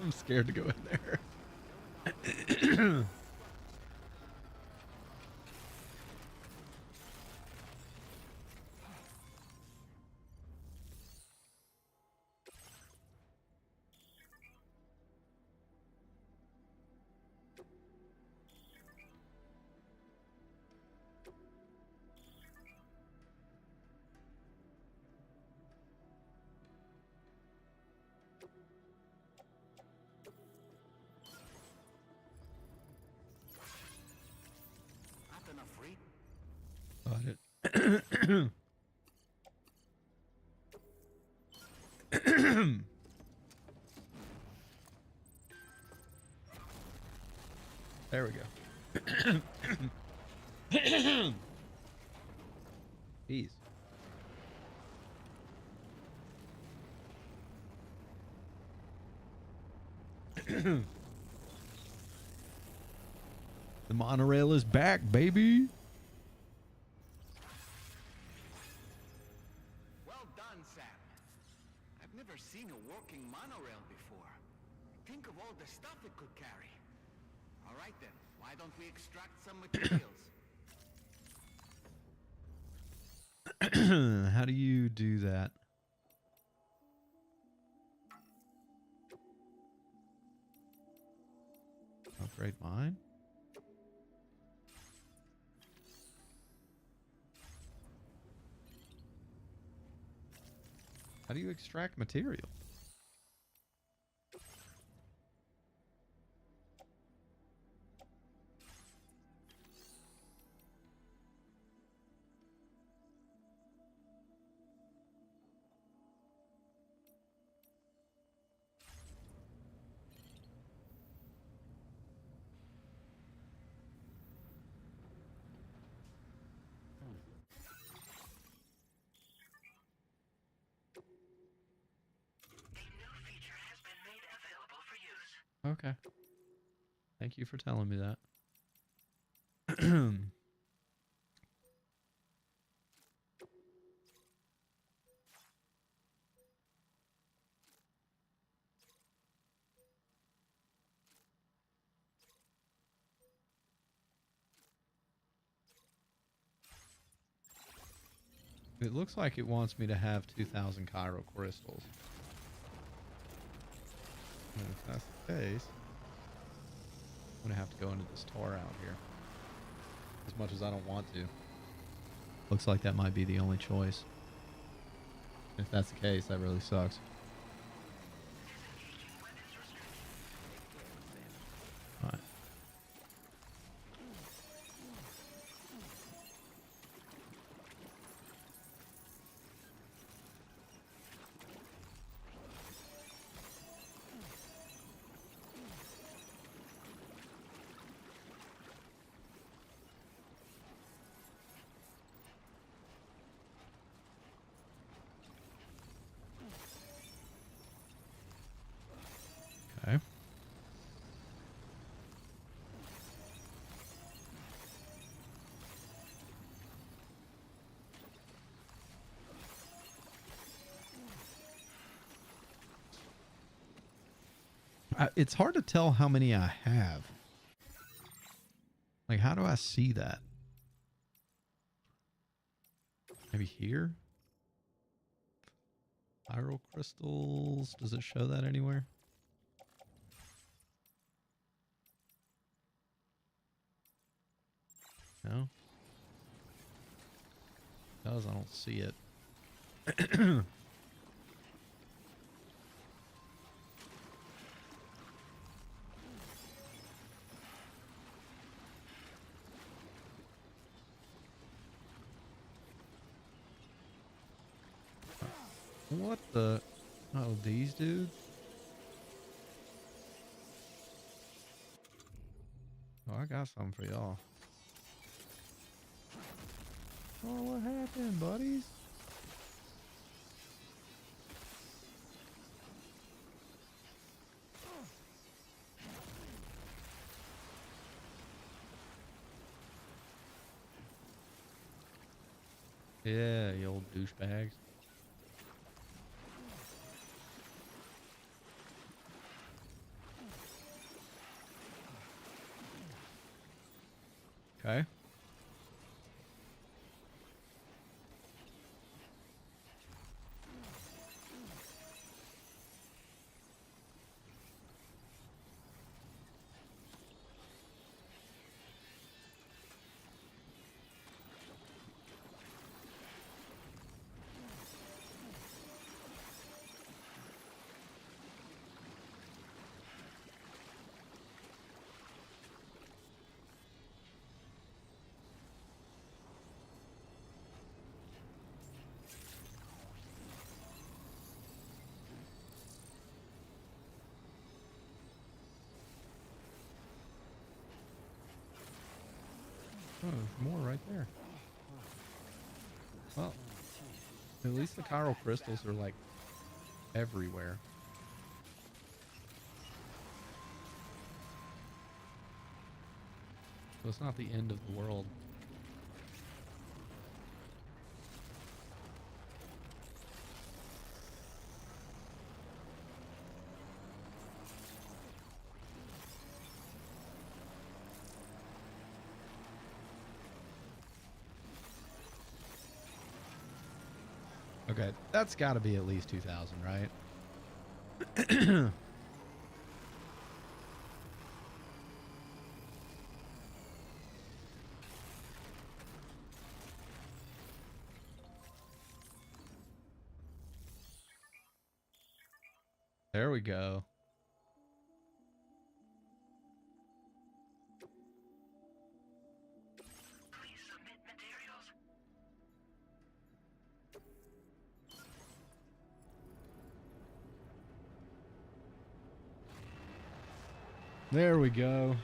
A: I'm scared to go in there. Got it. There we go. Jeez. The monorail is back, baby.
C: Well done, Sam. I've never seen a working monorail before. Think of all the stuff it could carry. All right then, why don't we extract some materials?
A: How do you do that? Upgrade mine? How do you extract material? Okay. Thank you for telling me that. It looks like it wants me to have 2,000 Cairo crystals. And if that's the case, I'm gonna have to go into this tower out here. As much as I don't want to. Looks like that might be the only choice. If that's the case, that really sucks. Alright. Okay. It's hard to tell how many I have. Like, how do I see that? Maybe here? Pyro crystals. Does it show that anywhere? No? It does. I don't see it. What the? Oh, these dudes? Oh, I got something for y'all. Oh, what happened, buddies? Yeah, you old douchebags. Okay. Oh, there's more right there. Well, at least the chiral crystals are like everywhere. So it's not the end of the world. Okay, that's got to be at least 2,000, right? There we go.
D: Please submit materials.
A: There we go.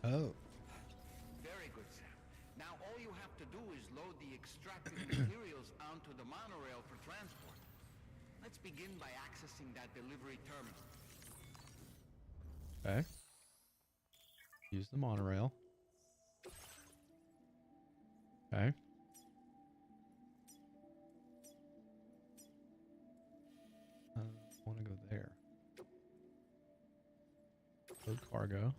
A: Oh.
C: Very good, Sam. Now all you have to do is load the extracted materials onto the monorail for transport. Let's begin by accessing that delivery terminal.
A: Okay. Use the monorail. Okay. I want to go there. Load cargo.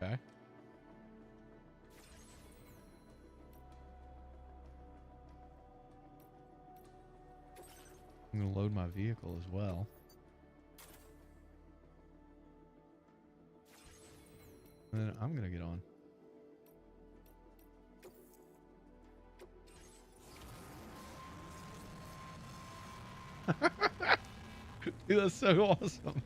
A: Okay. I'm going to load my vehicle as well. And then I'm going to get on. Dude, that's so awesome.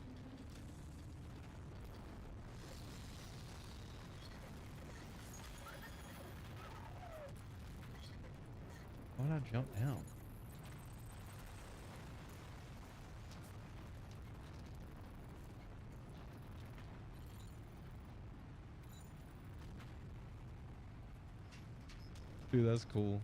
A: Why not jump down? Dude, that's cool.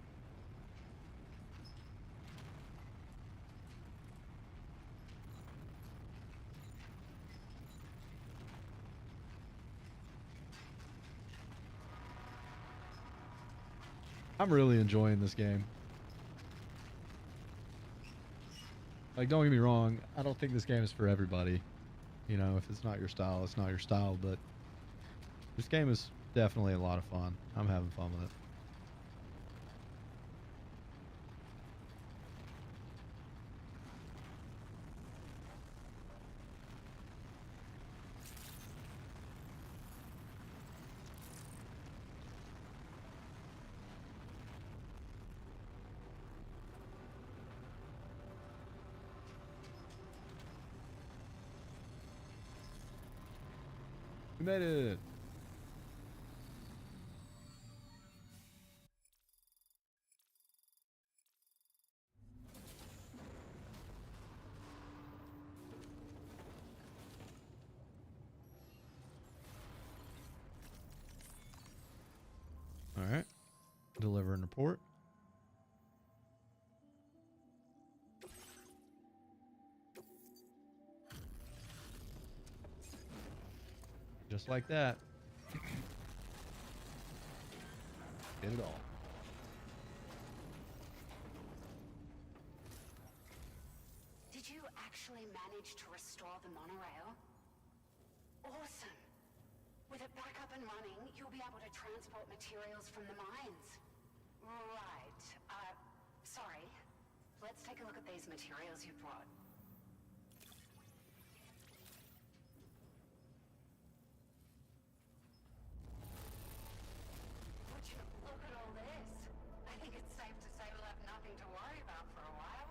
A: I'm really enjoying this game. Like, don't get me wrong, I don't think this game is for everybody. You know, if it's not your style, it's not your style, but this game is definitely a lot of fun. I'm having fun with it. We made it. All right. Deliver and report. Just like that. Get it all.
G: Did you actually manage to restore the monorail? Awesome. With it back up and running, you'll be able to transport materials from the mines. Right. Sorry. Let's take a look at these materials you brought. Would you look at all this? I think it's safe to say we'll have nothing to worry about for a while.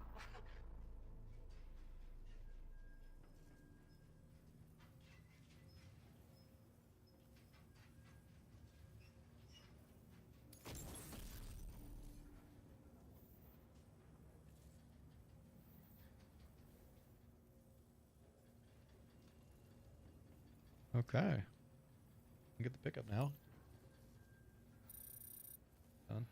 A: Okay. Get the pickup now. Done.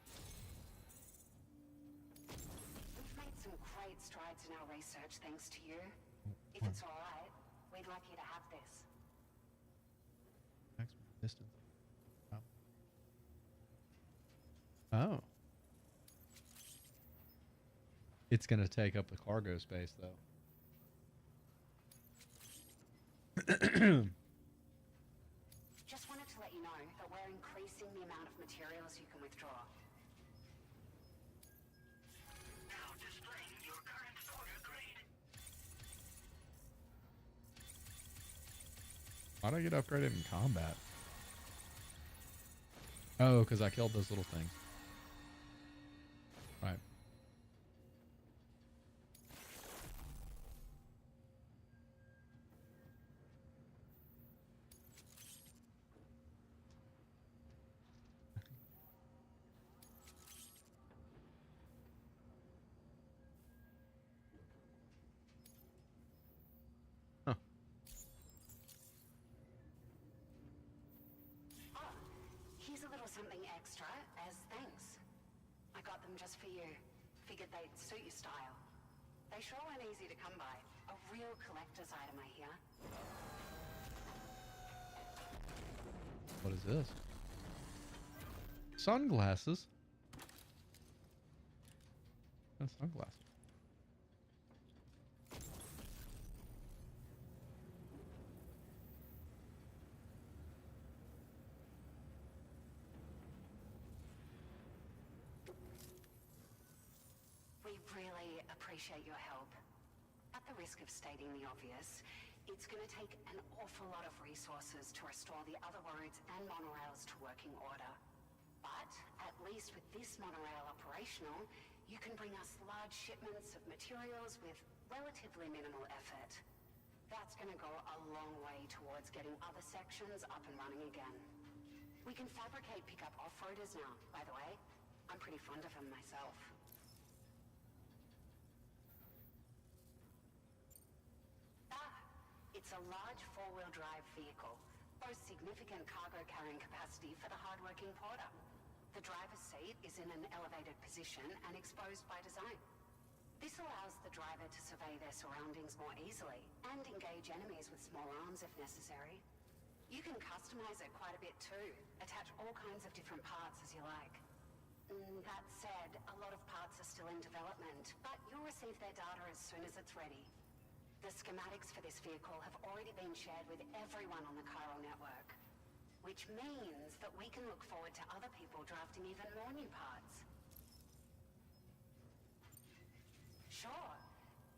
G: We've made some great strides in our research thanks to you. If it's alright, we'd like you to have this.
A: Maximum distance. Oh. It's going to take up the cargo space, though.
G: Just wanted to let you know that we're increasing the amount of materials you can withdraw.
D: Now displaying your current order grade.
A: Why'd I get upgraded in combat? Oh, because I killed those little things. Right. Huh.
G: Oh, here's a little something extra as thanks. I got them just for you. Figured they'd suit your style. They sure weren't easy to come by. A real collector's item, I hear.
A: What is this? Sunglasses? Oh, sunglasses.
G: We really appreciate your help. At the risk of stating the obvious, it's going to take an awful lot of resources to restore the other roads and monorails to working order. But at least with this monorail operational, you can bring us large shipments of materials with relatively minimal effort. That's going to go a long way towards getting other sections up and running again. We can fabricate pickup off-roaders now, by the way. I'm pretty fond of them myself. It's a large four-wheel drive vehicle, boasts significant cargo carrying capacity for the hard-working porter. The driver's seat is in an elevated position and exposed by design. This allows the driver to survey their surroundings more easily and engage enemies with small arms if necessary. You can customize it quite a bit too, attach all kinds of different parts as you like. That said, a lot of parts are still in development, but you'll receive their data as soon as it's ready. The schematics for this vehicle have already been shared with everyone on the Chiral network, which means that we can look forward to other people drafting even more new parts. Sure,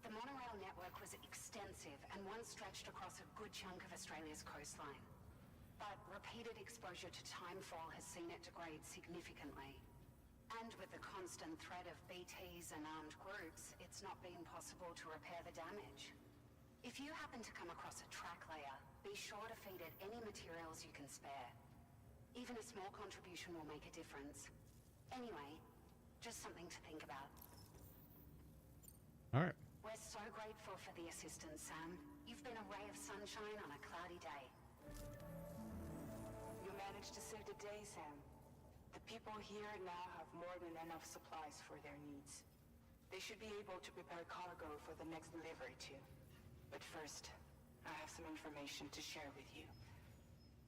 G: the monorail network was extensive and once stretched across a good chunk of Australia's coastline. But repeated exposure to timefall has seen it degrade significantly. And with the constant threat of BTs and armed groups, it's not been possible to repair the damage. If you happen to come across a track layer, be sure to feed it any materials you can spare. Even a small contribution will make a difference. Anyway, just something to think about.
A: Alright.
G: We're so grateful for the assistance, Sam. You've been a ray of sunshine on a cloudy day.
I: You managed to save the day, Sam. The people here now have more than enough supplies for their needs. They should be able to prepare cargo for the next delivery too. But first, I have some information to share with you.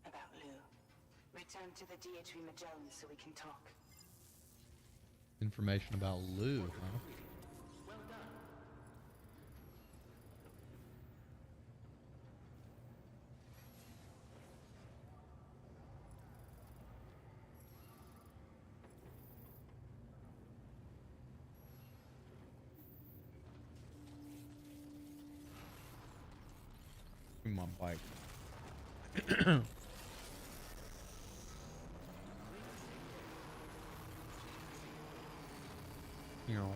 I: About Lou. Return to the DHV Magellan so we can talk.
A: Information about Lou, huh?
C: Well done.
A: Come on, bike. You know.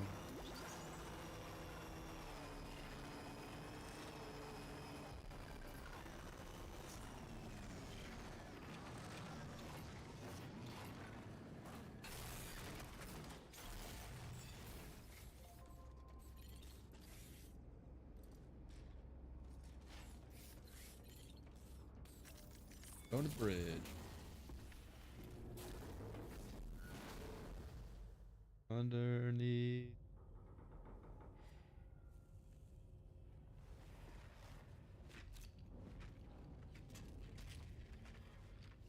A: Going to the bridge. Underneath.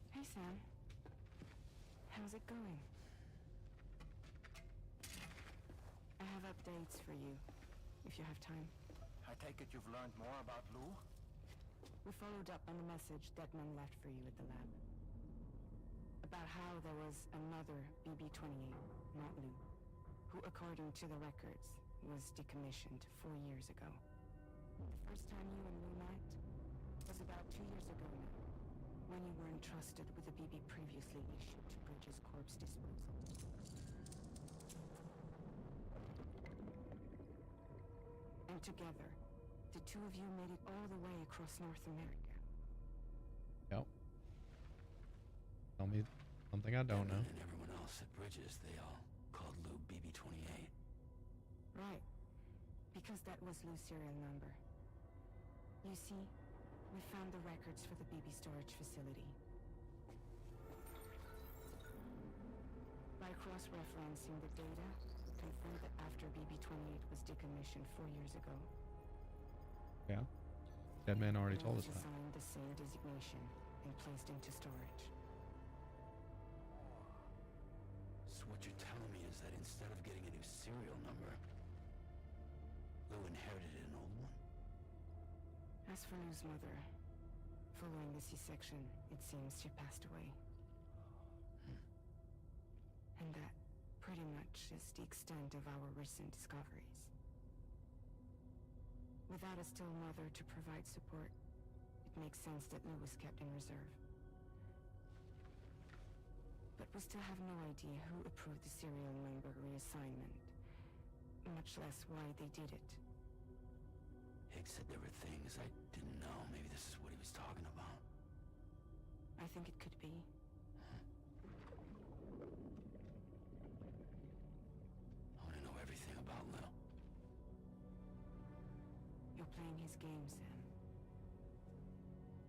I: Hey, Sam. How's it going? I have updates for you, if you have time.
C: I take it you've learned more about Lou?
I: We followed up on the message Deadman left for you at the lab. About how there was another BB-28, not Lou, who, according to the records, was decommissioned 4 years ago. The first time you and Lou met was about 2 years ago now, when you were entrusted with a BB previously issued to Bridges' corpse disposal. And together, the two of you made it all the way across North America.
A: Yep. Tell me something I don't know.
J: And everyone else at Bridges, they all called Lou BB-28.
I: Right. Because that was Lou's serial number. You see, we found the records for the BB storage facility. By cross-referencing the data, confirmed that after BB-28 was decommissioned 4 years ago,
A: Yeah. Dead man already
I: Lou
A: told
I: was
A: us that.
I: assigned the same designation and placed into storage.
J: So what you're telling me is that instead of getting a new serial number, Lou inherited an old one?
I: As for Lou's mother, following the C-section, it seems she passed away. And that pretty much is the extent of our recent discoveries. Without a still mother to provide support, it makes sense that Lou was kept in reserve. But we still have no idea who approved the serial number reassignment, much less why they did it.
J: Higgs said there were things I didn't know. Maybe this is what he was talking about.
I: I think it could be.
J: I want to know everything about Lou.
I: You're playing his game, Sam.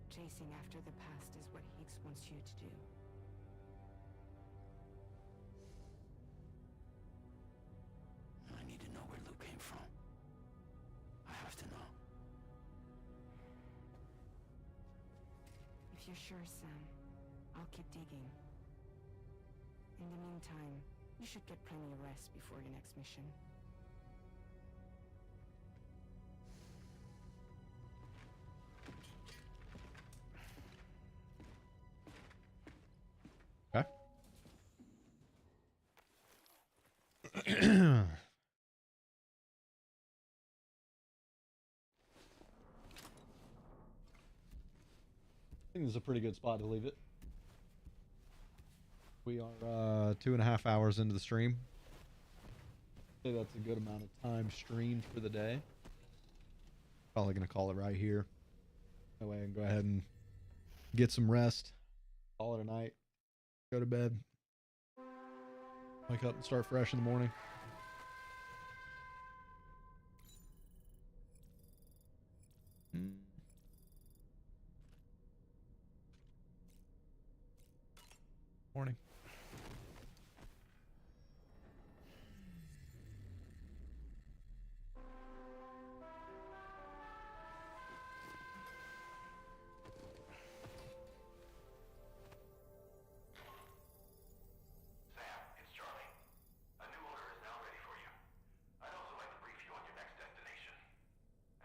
I: Chasing after the past is what Higgs wants you to do.
J: I need to know where Lou came from. I have to know.
I: If you're sure, Sam, I'll keep digging. In the meantime, you should get plenty of rest before your next mission.
A: Okay. I think this is a pretty good spot to leave it. We are 2.5 hours into the stream. I think that's a good amount of time streamed for the day. Probably going to call it right here. That way I can go ahead and get some rest. Call it a night. Go to bed. Wake up and start fresh in the morning. Morning.
H: Sam, it's Charlie. A new order is now ready for you. I'd also like to brief you on your next destination.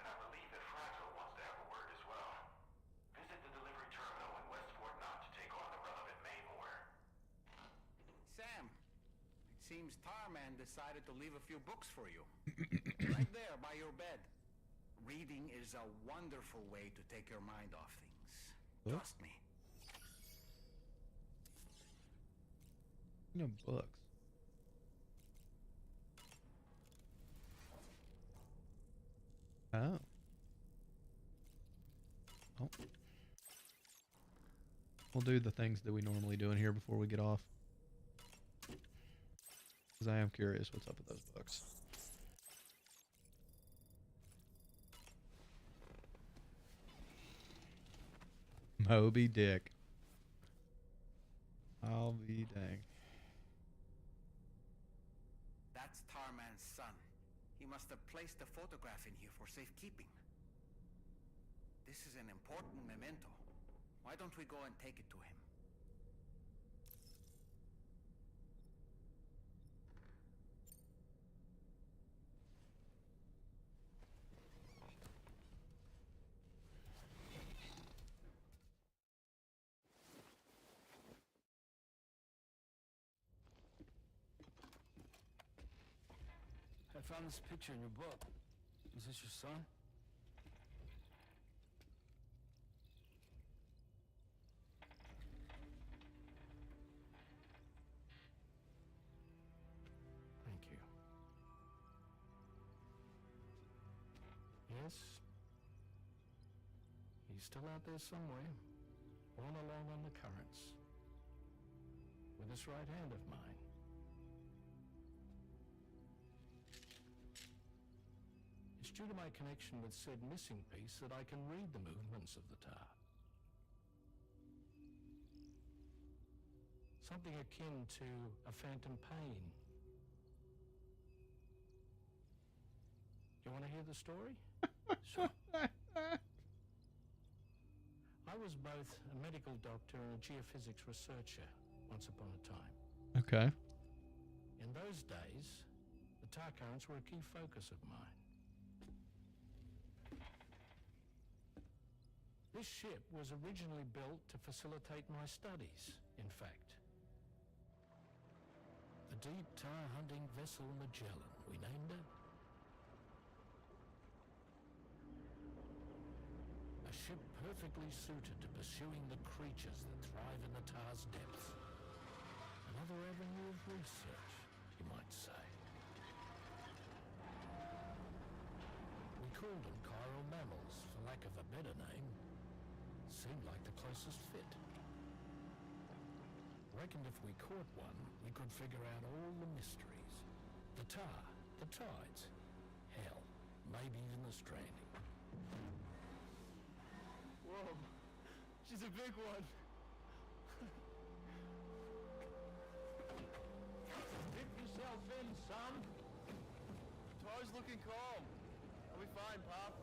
H: And I believe that Fragile wants to have a word as well. Visit the delivery terminal in West Fort Knott to take on the relevant main order.
C: Sam, it seems Tarman decided to leave a few books for you. Right there by your bed. Reading is a wonderful way to take your mind off things.
A: Huh?
C: Trust me.
A: No books. Oh. Oh. We'll do the things that we normally do in here before we get off. Because I am curious what's up with those books. Moby Dick. be dang.
C: That's Tarman's son. He must have placed the photograph in here for safekeeping. This is an important memento. Why don't we go and take it to him?
J: I found this picture in your book. Is this your son? Thank you. Yes. He's still out there somewhere, borne along on the currents, with this right hand of mine. It's due to my connection with said missing piece that I can read the movements of the tar. Something akin to a phantom pain. You want to hear the story? Sure. I was both a medical doctor and a geophysics researcher once upon a time.
A: Okay.
J: In those days, the tar currents were a key focus of mine. This ship was originally built to facilitate my studies, in fact. The deep tar hunting vessel Magellan, we named it. A ship perfectly suited to pursuing the creatures that thrive in the tar's depths. Another avenue of research, you might say. We called them chiral mammals, for lack of a better name. Seemed like the closest fit. Reckoned if we caught one, we could figure out all the mysteries. The tar, the tides, hell, maybe even the stranding.
K: Whoa, she's a big one.
J: Dip yourself in, son.
K: Tar's looking calm. I'll be fine, Pop.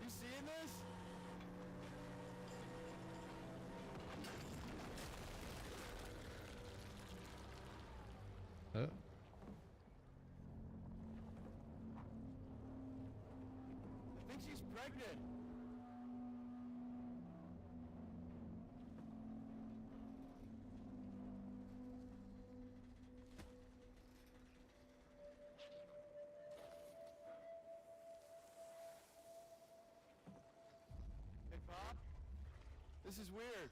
K: You seeing this?
A: Oh.
K: I think she's pregnant. Hey, Pop. This is weird.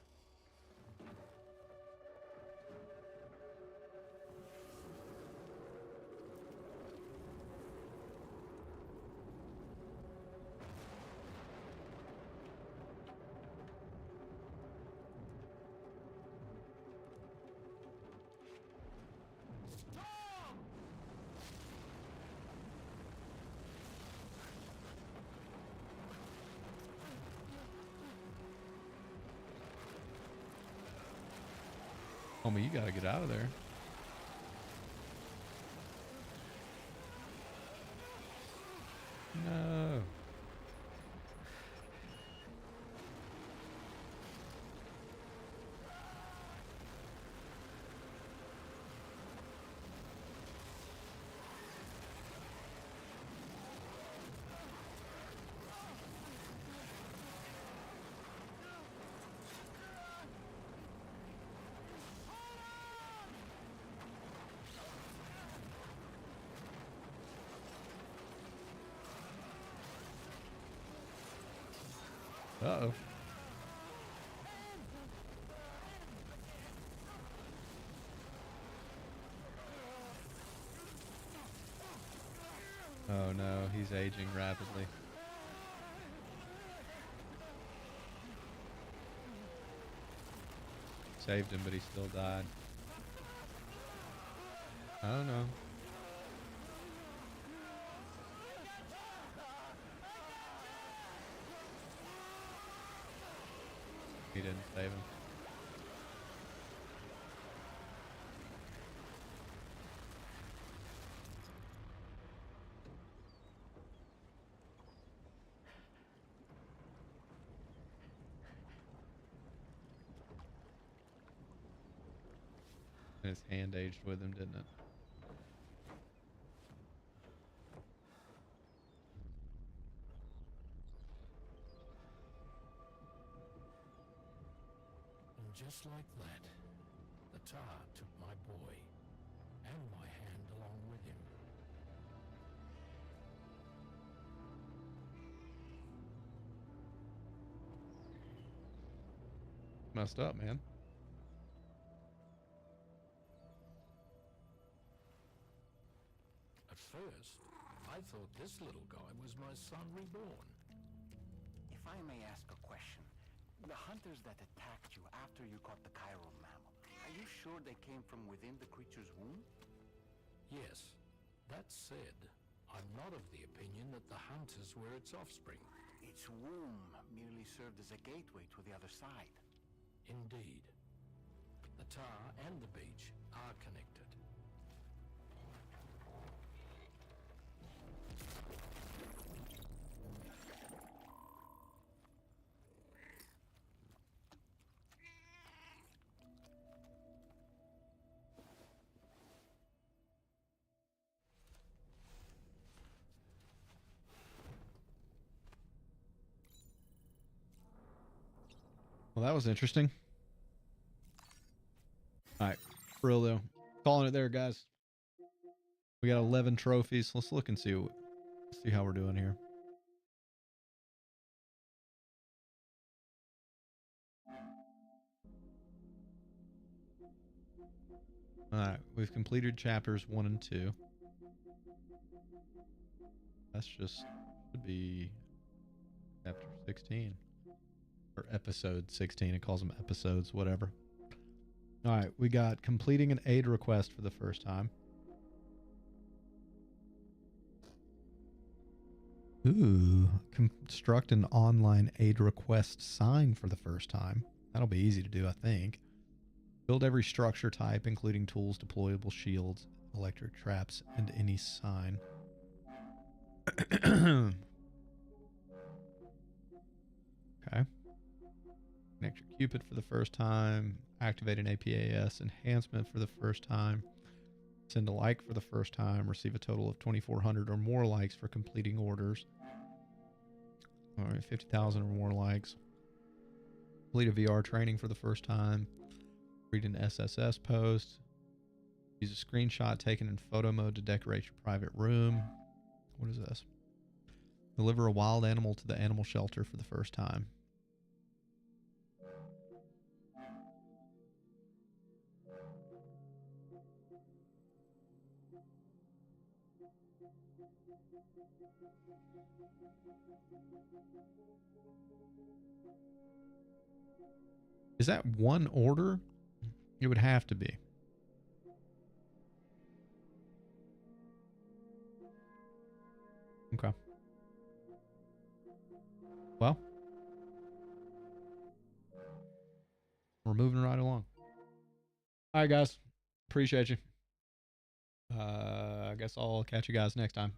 A: Homie, you gotta get out of there. No. Uh-oh. Oh no, he's aging rapidly. Saved him, but he still died. I don't know. saving. His hand aged with him, didn't it?
J: And just like that, the tar took my boy and my hand along with him.
A: Messed up, man.
J: At first, I thought this little guy was my son reborn.
C: If I may ask a question, the hunters that attacked you after you caught the chiral mammal, are you sure they came from within the creature's womb?
J: Yes. That said, I'm not of the opinion that the hunters were its offspring.
C: Its womb merely served as a gateway to the other side.
J: Indeed. The tar and the beach are connected.
A: Well, that was interesting. All right, for real though, calling it there, guys. We got 11 trophies. Let's look and see how we're doing here. All right, we've completed chapters 1 and 2. That's just should be chapter 16 or episode 16. It calls them episodes, whatever. All right, we got completing an aid request for the first time. Ooh, construct an online aid request sign for the first time. That'll be easy to do, I think. Build every structure type, including tools, deployable shields, electric traps, and any sign. Okay. Connect your Cupid for the first time. Activate an APAS enhancement for the first time. Send a like for the first time. Receive a total of 2,400 or more likes for completing orders. All right, 50,000 or more likes. Complete a VR training for the first time. Read an SSS post. Use a screenshot taken in photo mode to decorate your private room. What is this? Deliver a wild animal to the animal shelter for the first time. Is that one order? It would have to be. Okay. Well, we're moving right along. All right, guys. Appreciate you. I guess I'll catch you guys next time.